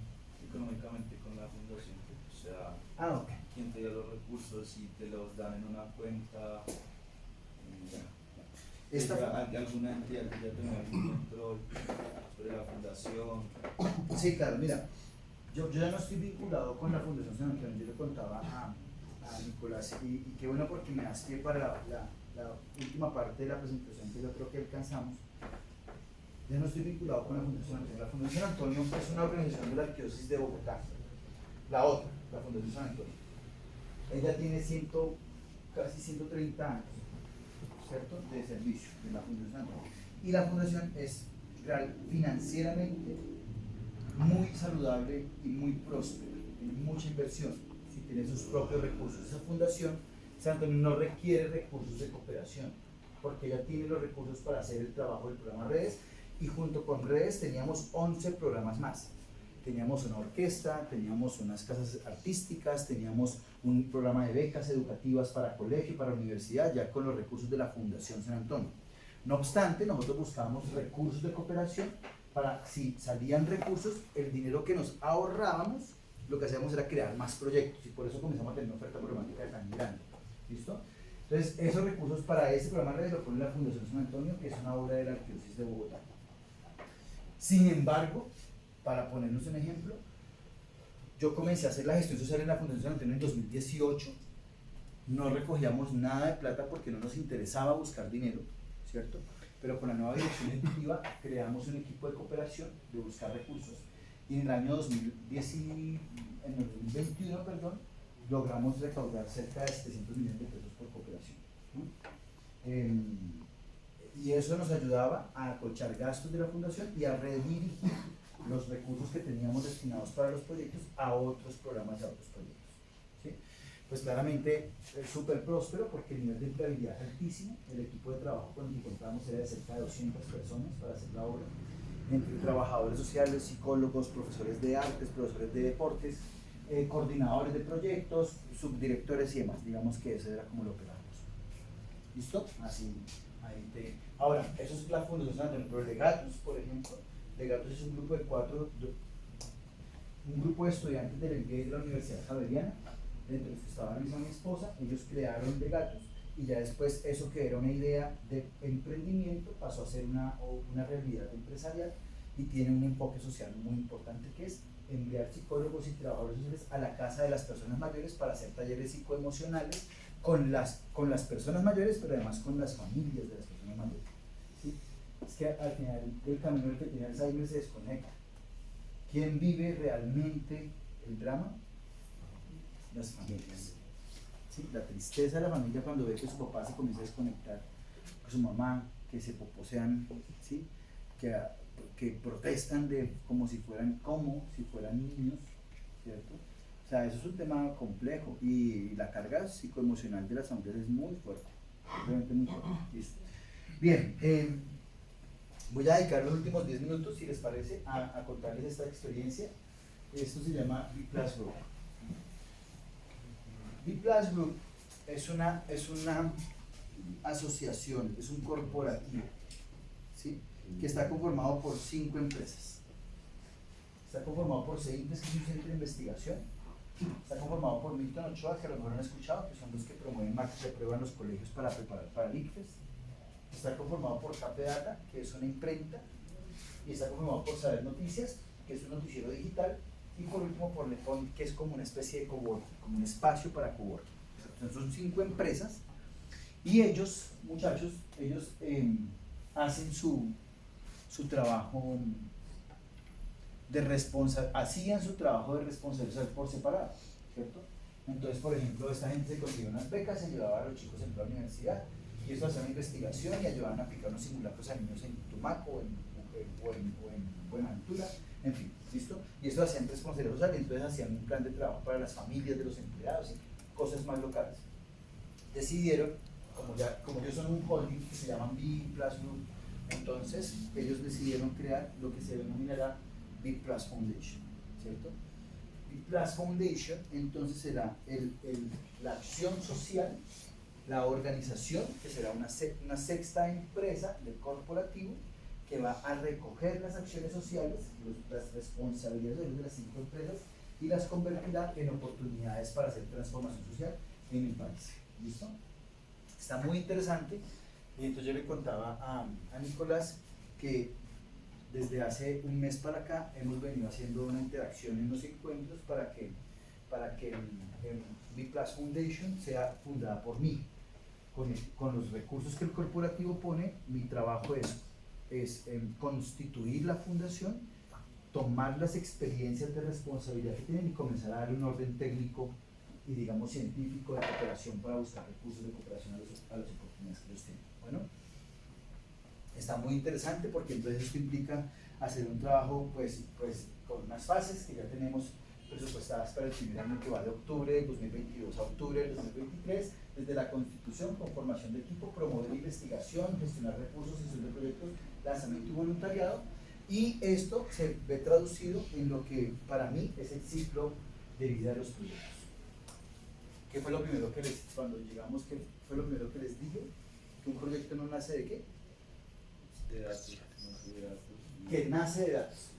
Speaker 16: económicamente con la fundación? O sea,
Speaker 1: ok.
Speaker 16: ¿Quién te dio los recursos y te los dan en una cuenta? ¿Alguna entidad que ya tenga algún control sobre la fundación?
Speaker 1: Sí, claro, mira, yo ya no estoy vinculado con la Fundación San Antonio, yo le contaba a Nicolás, y qué bueno porque me das pie para la última parte de la presentación que yo creo que alcanzamos. Yo no estoy vinculado con la Fundación Antonio. La Fundación Antonio es una organización de la Arquidiócesis de Bogotá. La otra, la Fundación San Antonio. Ella tiene casi 130 años, ¿cierto?, de servicio de la Fundación San Antonio. Y la Fundación es financieramente muy saludable y muy próspera, tiene mucha inversión, ¿sí? Tiene sus propios recursos. Esa Fundación San Antonio no requiere recursos de cooperación, porque ella tiene los recursos para hacer el trabajo del programa Redes, y junto con Redes teníamos 11 programas más. Teníamos una orquesta, teníamos unas casas artísticas, teníamos un programa de becas educativas para colegio, para universidad, ya con los recursos de la Fundación San Antonio. No obstante, nosotros buscábamos recursos de cooperación para, si salían recursos, el dinero que nos ahorrábamos, lo que hacíamos era crear más proyectos, y por eso comenzamos a tener una oferta programática tan grande. ¿Listo? Entonces, esos recursos para ese programa Redes lo pone la Fundación San Antonio, que es una obra de la Arquidiócesis de Bogotá. Sin embargo, para ponernos un ejemplo, yo comencé a hacer la gestión social en la Fundación San Antonio en 2018, no recogíamos nada de plata porque no nos interesaba buscar dinero, ¿cierto? Pero con la nueva dirección ejecutiva creamos un equipo de cooperación, de buscar recursos, y en el año 2021, logramos recaudar cerca de 700 millones de pesos por cooperación, ¿no? Y eso nos ayudaba a acolchar gastos de la fundación y a redirigir los recursos que teníamos destinados para los proyectos a otros programas y a otros proyectos, ¿sí? Pues claramente es súper próspero porque el nivel de empleabilidad es altísimo. El equipo de trabajo con el que contábamos era de cerca de 200 personas para hacer la obra, entre trabajadores sociales, psicólogos, profesores de artes, profesores de deportes, coordinadores de proyectos, subdirectores y demás. Digamos que eso era como lo operábamos. ¿Listo? Así. Ahora, eso es la Fundación San Antonio, pero Legatus, por ejemplo, Legatus es un grupo de estudiantes del MBA de la Universidad Javeriana, dentro de los que estaba mi esposa. Ellos crearon Legatus y ya después eso, que era una idea de emprendimiento, pasó a ser una realidad empresarial y tiene un enfoque social muy importante, que es enviar psicólogos y trabajadores sociales a la casa de las personas mayores para hacer talleres psicoemocionales con las personas mayores, pero además con las familias de las personas mayores, ¿sí? Es que al final del camino el que tiene Alzheimer se desconecta. ¿Quién vive realmente el drama? Las familias, ¿sí? La tristeza de la familia cuando ve que su papá se comienza a desconectar, que su mamá, que se poposean, ¿sí? que protestan como si fueran niños, ¿cierto? O sea, eso es un tema complejo y la carga psicoemocional de las familias es muy fuerte, realmente muy fuerte. ¿Listo? Bien, voy a dedicar los últimos 10 minutos, si les parece, a contarles esta experiencia. Esto se llama B+ Group. B+ Group es una asociación, es un corporativo, ¿sí? que está conformado por 5 empresas. Está conformado por CEIMPES, que es un centro de investigación. Está conformado por Milton Ochoa, que a lo mejor han escuchado, que son los que promueven marcas de prueba en los colegios para preparar para el ICFES. Está conformado por KPData, que es una imprenta. Y está conformado por Saber Noticias, que es un noticiero digital. Y por último por Lepon, que es como una especie de coworking, como un espacio para coworking. Entonces son 5 empresas. Y ellos, muchachos, ellos hacen su trabajo hacían su trabajo de responsabilidad por separado, ¿cierto? Entonces, por ejemplo, esta gente se consiguió unas becas, se llevaba a los chicos en la universidad, y eso hacía una investigación y ayudaban a aplicar unos simulacros a niños en Tumaco o en Buenaventura, en fin, ¿listo? Y eso lo hacían responsabilidad social, y entonces hacían un plan de trabajo para las familias de los empleados y cosas más locales. Decidieron, como ellos son un holding que se llaman B+ Group, entonces ellos decidieron crear lo que se denominará B+ Foundation, ¿cierto? B+ Foundation entonces será la acción social, la organización, que será una sexta empresa del corporativo que va a recoger las acciones sociales, las responsabilidades de las 5 empresas y las convertirá en oportunidades para hacer transformación social en el país. ¿Listo? Está muy interesante. Y entonces yo le contaba a Nicolás que desde hace un mes para acá hemos venido haciendo una interacción en los encuentros para que el B+ Foundation sea fundada por mí. Con los recursos que el corporativo pone, mi trabajo es constituir la fundación, tomar las experiencias de responsabilidad que tienen y comenzar a darle un orden técnico y digamos científico de cooperación para buscar recursos de cooperación a las oportunidades que ellos tienen. Bueno, está muy interesante porque entonces esto implica hacer un trabajo pues con unas fases que ya tenemos presupuestadas para el primer año, que va de octubre del 2022 a octubre del 2023, desde la constitución, conformación de equipo, promover investigación, gestionar recursos, gestión de proyectos, lanzamiento y voluntariado, y esto se ve traducido en lo que para mí es el ciclo de vida de los proyectos. ¿Qué fue lo primero que cuando llegamos, qué fue lo primero que les dije? Que un proyecto no nace de qué?
Speaker 16: De datos.
Speaker 1: Que nace de datos,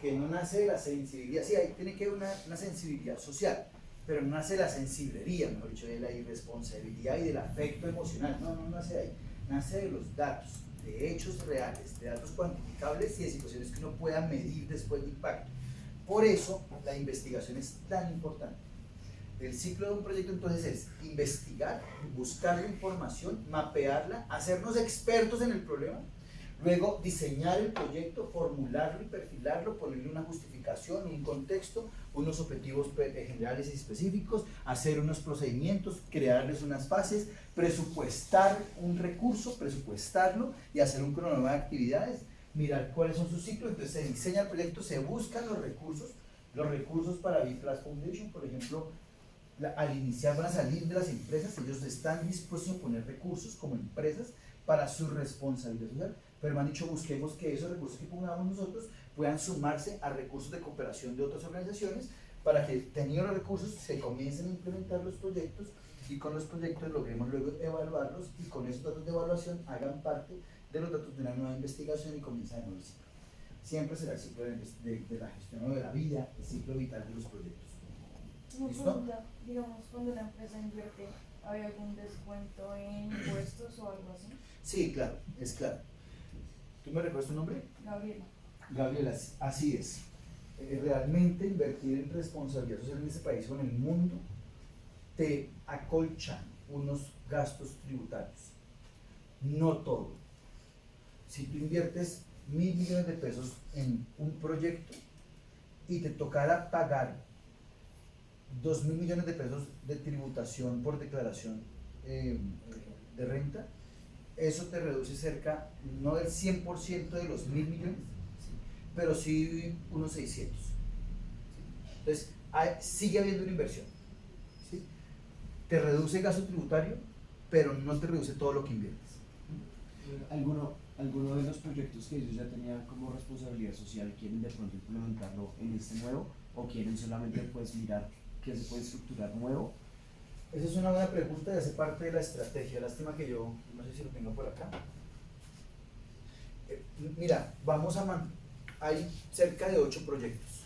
Speaker 1: que no nace de la sensibilidad. Sí, ahí tiene que haber una sensibilidad social, pero no nace de la sensiblería, mejor dicho, de la irresponsabilidad y del afecto emocional. No nace de ahí, nace de los datos, de hechos reales, de datos cuantificables y de situaciones que uno pueda medir después de impacto. Por eso la investigación es tan importante. El ciclo de un proyecto entonces es investigar, buscar la información, mapearla, hacernos expertos en el problema, luego diseñar el proyecto, formularlo y perfilarlo, ponerle una justificación, un contexto, unos objetivos generales y específicos, hacer unos procedimientos, crearles unas fases, presupuestar un recurso, presupuestarlo y hacer un cronograma de actividades, mirar cuáles son sus ciclos. Entonces se diseña el proyecto, se buscan los recursos para B+ Foundation, por ejemplo. Al iniciar van a salir de las empresas, ellos están dispuestos a poner recursos como empresas para su responsabilidad social, pero me han dicho busquemos que esos recursos que pongamos nosotros puedan sumarse a recursos de cooperación de otras organizaciones para que teniendo los recursos se comiencen a implementar los proyectos y con los proyectos logremos luego evaluarlos y con esos datos de evaluación hagan parte de los datos de una nueva investigación y comienza de nuevo el ciclo. Siempre será el ciclo de la gestión o de la vida, el ciclo vital de los proyectos.
Speaker 14: Una
Speaker 1: ¿Listo?
Speaker 14: pregunta, digamos, cuando la empresa invierte, ¿hay algún descuento en impuestos o algo así?
Speaker 1: Sí, claro, es claro. ¿Tú me recuerdas tu nombre?
Speaker 14: Gabriela.
Speaker 1: Gabriela, así es. Realmente invertir en responsabilidad social en este país o en el mundo te acolchan unos gastos tributarios. No todo. Si tú inviertes 1.000 millones de pesos en un proyecto y te tocara pagar 2.000 millones de pesos de tributación por declaración de renta, eso te reduce cerca, no del 100% de los 1.000 millones, ¿sí? Pero sí unos 600. ¿Sí? Entonces, sigue habiendo una inversión. ¿Sí? Te reduce el gasto tributario, pero no te reduce todo lo que inviertes.
Speaker 17: ¿Alguno de los proyectos que ellos ya tenían como responsabilidad social quieren de pronto implementarlo en este nuevo o quieren solamente pues mirar qué se puede estructurar nuevo?
Speaker 1: Esa es una buena pregunta y hace parte de la estrategia. Lástima que yo no sé si lo tengo por acá. Mira, hay cerca de 8 proyectos.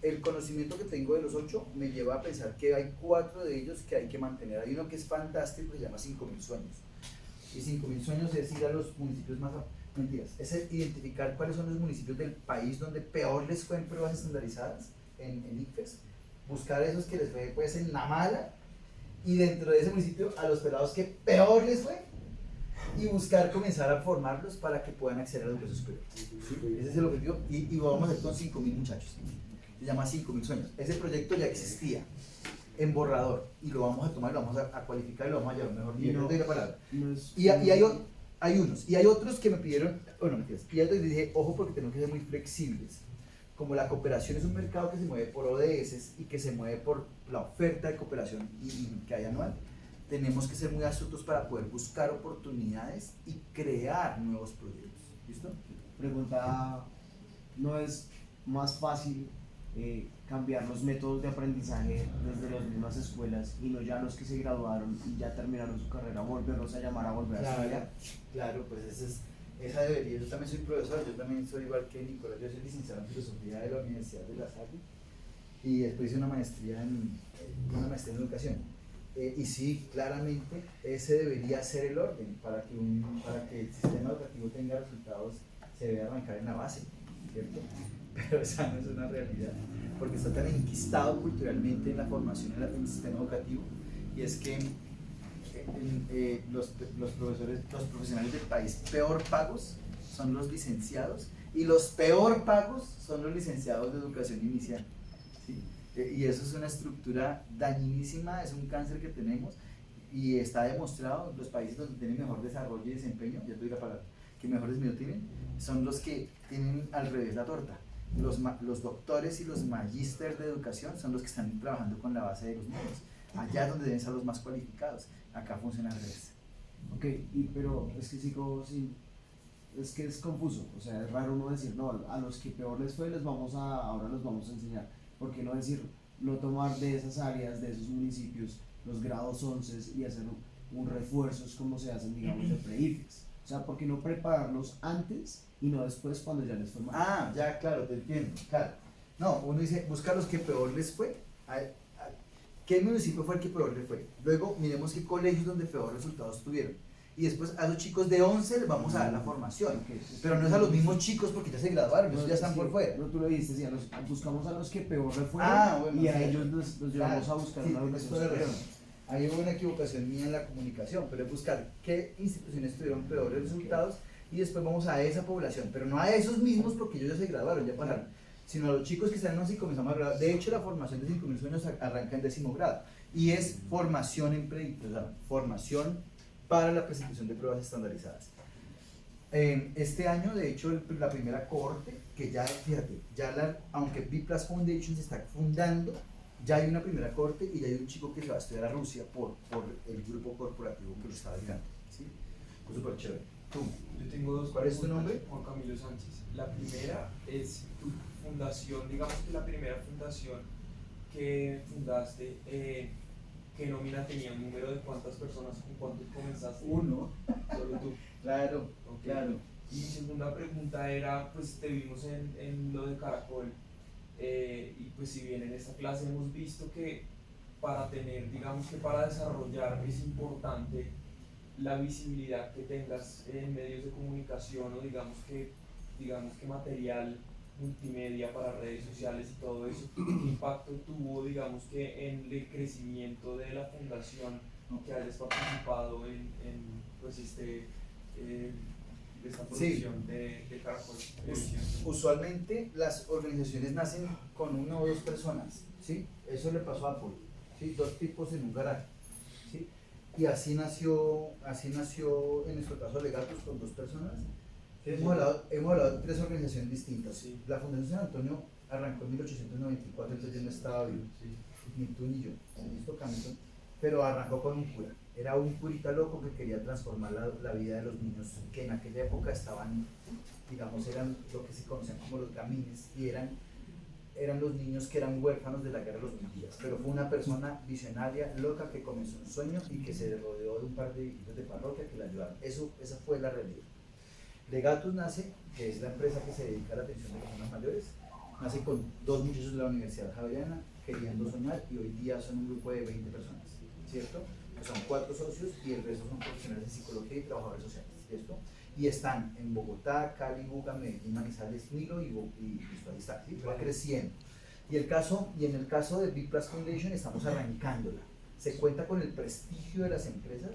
Speaker 1: El conocimiento que tengo de los 8 me lleva a pensar que hay 4 de ellos que hay que mantener. Hay uno que es fantástico, se llama 5.000 sueños. Y 5.000 sueños es ir a los municipios más... Mentiras, es identificar cuáles son los municipios del país donde peor les fue en pruebas estandarizadas, en ICFES, buscar esos que les fue pues en la mala, y dentro de ese municipio a los pelados que peor les fue, y buscar comenzar a formarlos para que puedan acceder a la educación superior. ¿Sí? Ese es el objetivo, y lo vamos a hacer con 5.000 muchachos. Se llama 5.000 sueños. Ese proyecto ya existía en borrador, y lo vamos a tomar, lo vamos a cualificar y lo vamos a llevar mejor nivel. No, y hay unos, y hay otros que me pidieron, mentiras, y hay otros que dije, ojo porque tenemos que ser muy flexibles. Como la cooperación es un mercado que se mueve por ODS y que se mueve por la oferta de cooperación que hay anual, tenemos que ser muy astutos para poder buscar oportunidades y crear nuevos proyectos. ¿Listo?
Speaker 17: Pregunta, ¿no es más fácil cambiar los métodos de aprendizaje desde las mismas escuelas y no ya los que se graduaron y ya terminaron su carrera, volverlos a llamar a volver a estudiar?
Speaker 1: Claro, pues esa debería. Yo también soy profesor, yo también soy igual que Nicolás, yo soy licenciado en filosofía de la Universidad de La Salle y después hice una maestría en educación. Y sí, claramente ese debería ser el orden para que el sistema educativo tenga resultados, se debe arrancar en la base, ¿cierto? Pero esa no es una realidad, porque está tan enquistado culturalmente en la formación en el sistema educativo, y es que los profesionales del país peor pagos son los licenciados, y los peor pagos son los licenciados de educación inicial, ¿sí? Y eso es una estructura dañinísima, es un cáncer que tenemos, y está demostrado, los países donde tienen mejor desarrollo y desempeño, ya te doy la palabra, que mejor desempeño tienen, son los que tienen al revés la torta. Los doctores y los magísteres de educación son los que están trabajando con la base de los niños, allá es donde deben ser los más cualificados. Acá funciona al revés.
Speaker 17: Ok, pero es que es que es confuso, o sea, es raro uno decir, no, a los que peor les fue ahora los vamos a enseñar. ¿Por qué no decir, no tomar de esas áreas, de esos municipios, los grados 11 y hacer un refuerzo, es como se hacen, digamos, de pre-IFES? O sea, ¿por qué no prepararlos antes y no después cuando ya les fue mal?
Speaker 1: Ah, ya, claro, te entiendo, claro. No, uno dice, busca los que peor les fue. ¿Qué municipio fue el que peor les fue? Luego miremos qué colegios donde peor resultados tuvieron. Y después a los chicos de 11 les vamos a dar la formación. Pero no es a los mismos chicos porque ya se graduaron, esos ya están por fuera.
Speaker 17: No, tú lo dijiste, sí, buscamos a los que peor les fue
Speaker 1: bueno,
Speaker 17: y a ellos los llevamos a buscar una educación superior.
Speaker 1: Ahí hubo una equivocación mía en la comunicación, pero es buscar qué instituciones tuvieron peores resultados y después vamos a esa población, pero no a esos mismos porque ellos ya se graduaron, ya pasaron, sino a los chicos que están en 11 y comenzamos a graduar. De hecho, la formación de 5.000 sueños arranca en 10º grado y es formación en predictos, o sea, formación para la presentación de pruebas estandarizadas. Este año, de hecho, la primera cohorte, que ya, fíjate, aunque B+ Foundation se está fundando, ya hay una primera cohorte y ya hay un chico que se va a estudiar a Rusia por el grupo corporativo que lo está ayudando, ¿sí? Pues súper chévere. ¿Tú?
Speaker 18: Yo tengo dos.
Speaker 1: ¿Cuál es tu nombre?
Speaker 18: Juan Camilo Sánchez. La primera es tu fundación, digamos que la primera fundación que fundaste, ¿qué nómina tenía? ¿Un número de cuántas personas, con cuántos comenzaste?
Speaker 1: Uno.
Speaker 18: Solo tú.
Speaker 1: Claro,
Speaker 18: okay.
Speaker 1: Claro.
Speaker 18: Y mi segunda pregunta era, pues te vimos en lo de Caracol, y pues si bien en esta clase hemos visto que para desarrollar es importante la visibilidad que tengas en medios de comunicación o digamos que material multimedia para redes sociales y todo eso, ¿qué impacto tuvo, digamos que en el crecimiento de la fundación, que hayas participado en esta producción de Caracol Televisión?
Speaker 1: Usualmente las organizaciones nacen con 1 o 2 personas, ¿sí? Eso le pasó a Apple, ¿sí? 2 tipos en un garaje, ¿sí? Y así nació en nuestro caso Legatus con 2 personas. Hemos hablado de 3 organizaciones distintas. Sí. La Fundación San Antonio arrancó en 1894, entonces yo no estaba vivo, ni tú ni yo, pero arrancó con un cura. Era un curita loco que quería transformar la vida de los niños que en aquella época estaban, digamos, eran lo que se conocían como los gamines, y eran los niños que eran huérfanos de la guerra de los 1000 días. Pero fue una persona visionaria, loca, que comenzó un sueño y que se rodeó de un par de viejitos de parroquia que la ayudaron. Esa fue la realidad. Legatus nace, que es la empresa que se dedica a la atención de personas mayores, nace con 2 muchachos de la Universidad Javeriana queriendo soñar y hoy día son un grupo de 20 personas, ¿cierto? Son 4 socios y el resto son profesionales de psicología y trabajadores sociales, ¿cierto? Y están en Bogotá, Cali, Buga, Medellín, Manizales, Nilo y listo, ahí está, ¿sí? Va creciendo. Y en el caso de Big Plus Foundation estamos arrancándola. Se cuenta con el prestigio de las empresas,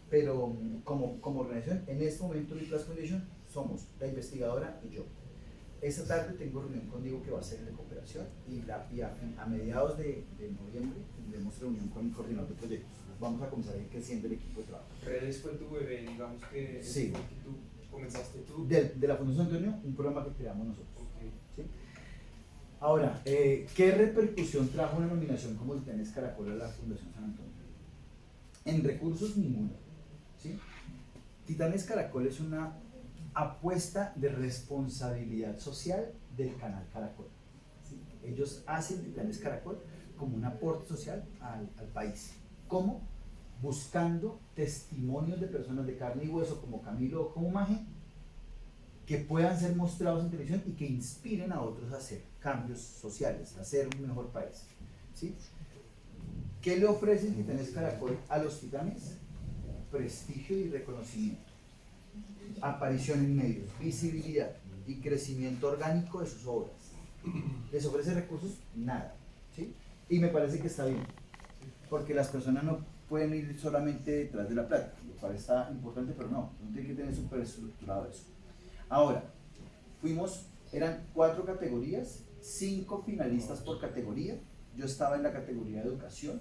Speaker 1: pero como organización, en este momento Big Plus Foundation somos la investigadora y yo. Esta tarde tengo reunión con Diego que va a ser de cooperación y a mediados de noviembre tendremos reunión con el coordinador de proyectos. Vamos a comenzar a ir creciendo el equipo de trabajo.
Speaker 18: Redes fue tu bebé, digamos que
Speaker 1: sí.
Speaker 18: fue que tú comenzaste tú.
Speaker 1: De la Fundación Antonio, un programa que creamos nosotros. Okay. ¿Sí? Ahora, ¿qué repercusión trajo una nominación como Titanes Caracol a la Fundación San Antonio? En recursos, ninguna. ¿Sí? Titanes Caracol es una apuesta de responsabilidad social del canal Caracol. ¿Sí? Ellos hacen Titanes Caracol como un aporte social al país. ¿Cómo? Buscando testimonios de personas de carne y hueso como Camilo o como Maje que puedan ser mostrados en televisión y que inspiren a otros a hacer cambios sociales, a hacer un mejor país. ¿Sí? ¿Qué le ofrece Titanes Caracol a los titanes? Prestigio y reconocimiento, aparición en medios, visibilidad y crecimiento orgánico de sus obras. ¿Les ofrece recursos? Nada. ¿Sí? Y me parece que está bien, porque las personas no pueden ir solamente detrás de la plata, lo cual está importante, pero no tiene que tener súper estructurado eso. Ahora, eran 4 categorías, 5 finalistas por categoría. Yo estaba en la categoría de educación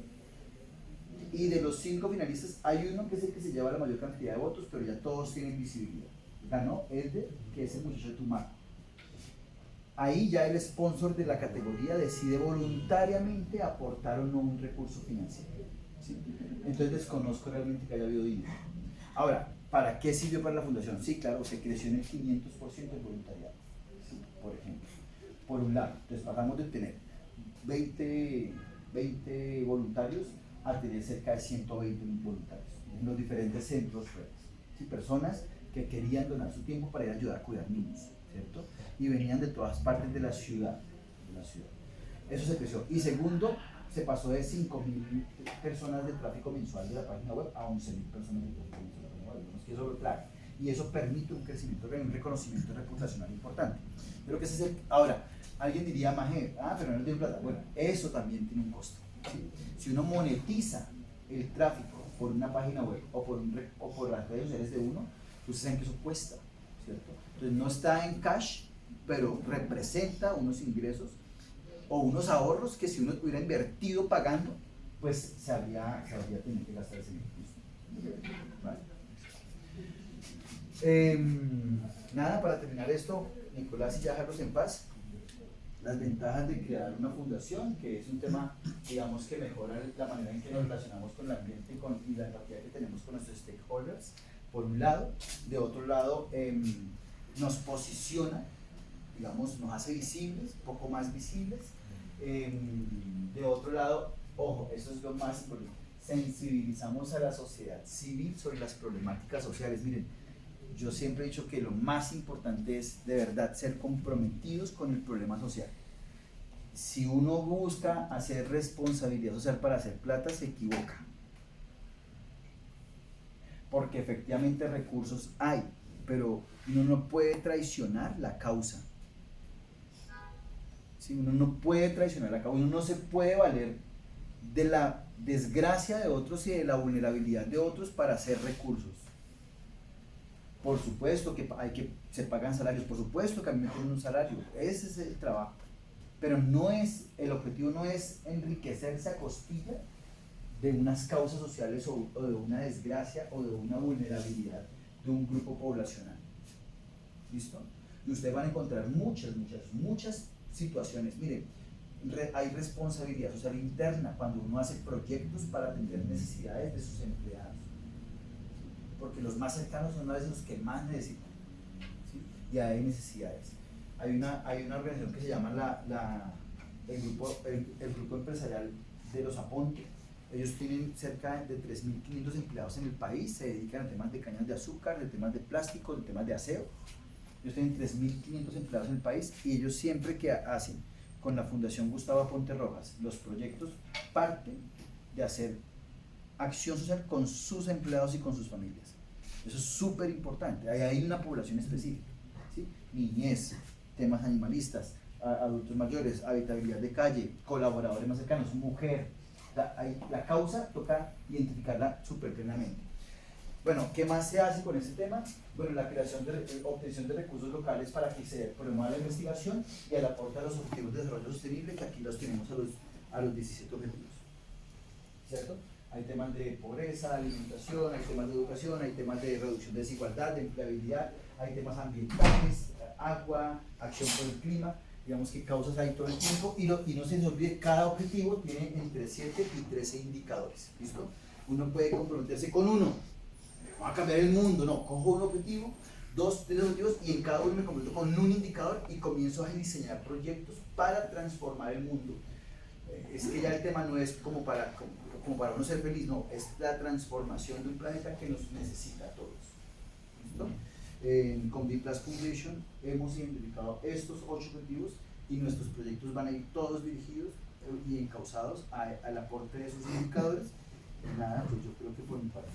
Speaker 1: y de los 5 finalistas hay uno que es el que se lleva la mayor cantidad de votos, pero ya todos tienen visibilidad. Ganó Edder, que es el muchacho de Tumaco. Ahí ya el sponsor de la categoría decide voluntariamente aportar o no un recurso financiero. ¿Sí? Entonces desconozco realmente que haya habido dinero. Ahora, ¿para qué sirvió para la fundación? Sí, claro, se creció en el 500% el voluntariado, ¿sí? Por ejemplo. Por un lado, entonces pasamos de tener 20 voluntarios a tener cerca de 120 voluntarios en los diferentes centros redes. ¿Sí? Personas que querían donar su tiempo para ir a ayudar a cuidar niños, ¿cierto? Y venían de todas partes de la ciudad. Eso se creció. Y segundo, se pasó de 5.000 personas de tráfico mensual de la página web a 11.000 personas de tráfico mensual de la página web. Que eso lo claro. Y eso permite un crecimiento, un reconocimiento reputacional importante. Pero que ese es ahora, alguien diría, Maje, pero no tiene plata. Bueno, eso también tiene un costo. ¿Sí? Si uno monetiza el tráfico por una página web o por las redes sociales de uno, ustedes saben que eso cuesta, ¿cierto? Entonces no está en cash, pero representa unos ingresos o unos ahorros que si uno hubiera invertido pagando, pues se habría tenido que gastar ese dinero. ¿Vale? Nada, para terminar esto, Nicolás, y ya dejarlos en paz, las ventajas de crear una fundación, que es un tema, digamos, que mejora la manera en que nos relacionamos con el ambiente y la empatía que tenemos con nuestros stakeholders, por un lado. De otro lado, nos posiciona, digamos, nos hace visibles, poco más visibles. De otro lado, ojo, eso es lo más importante, sensibilizamos a la sociedad civil sobre las problemáticas sociales. Miren, yo siempre he dicho que lo más importante es de verdad ser comprometidos con el problema social. Si uno busca hacer responsabilidad social para hacer plata, se equivoca. Porque efectivamente recursos hay, pero uno no puede traicionar la causa. ¿Sí? Uno no puede traicionar la causa, uno no se puede valer de la desgracia de otros y de la vulnerabilidad de otros para hacer recursos. Por supuesto que se pagan salarios, por supuesto que a mí me ponen un salario, ese es el trabajo, pero el objetivo no es enriquecerse a costilla de unas causas sociales o de una desgracia o de una vulnerabilidad de un grupo poblacional. ¿Listo? Y ustedes van a encontrar muchas situaciones. Miren, hay responsabilidad social interna cuando uno hace proyectos para atender necesidades de sus empleados, porque los más cercanos son a veces los que más necesitan, ¿sí? Y hay necesidades. Hay una organización que se llama el grupo empresarial de los Aponte, Ellos tienen cerca de 3.500 empleados en el país, se dedican a temas de cañas de azúcar, de temas de plástico, de temas de aseo. Ellos tienen 3.500 empleados en el país y ellos siempre que hacen con la Fundación Gustavo Aponte Rojas los proyectos parten de hacer acción social con sus empleados y con sus familias. Eso es súper importante. Ahí hay una población específica, ¿sí? Niñez, temas animalistas, adultos mayores, habitabilidad de calle, colaboradores más cercanos, mujer. La causa toca identificarla súper plenamente. Bueno, ¿qué más se hace con este tema? Bueno, la creación obtención de recursos locales para que se promueva la investigación y el aporte a los objetivos de desarrollo sostenible, que aquí los tenemos a los 17 objetivos, ¿cierto? Hay temas de pobreza, alimentación, hay temas de educación, hay temas de reducción de desigualdad, de empleabilidad, hay temas ambientales, agua, acción por el clima, digamos que causas hay todo el tiempo, y no se nos olvide, cada objetivo tiene entre 7 y 13 indicadores, ¿listo? Uno puede comprometerse con uno, va a cambiar el mundo, no, cojo un objetivo, 2, 3 objetivos, y en cada uno me comprometo con un indicador y comienzo a diseñar proyectos para transformar el mundo. Es que ya el tema no es como para uno ser feliz, no, es la transformación de un planeta que nos necesita a todos. ¿Listo? Con B+ Foundation hemos identificado estos 8 objetivos y nuestros proyectos van a ir todos dirigidos y encausados al aporte de esos indicadores. Nada, pues yo creo que por mi parte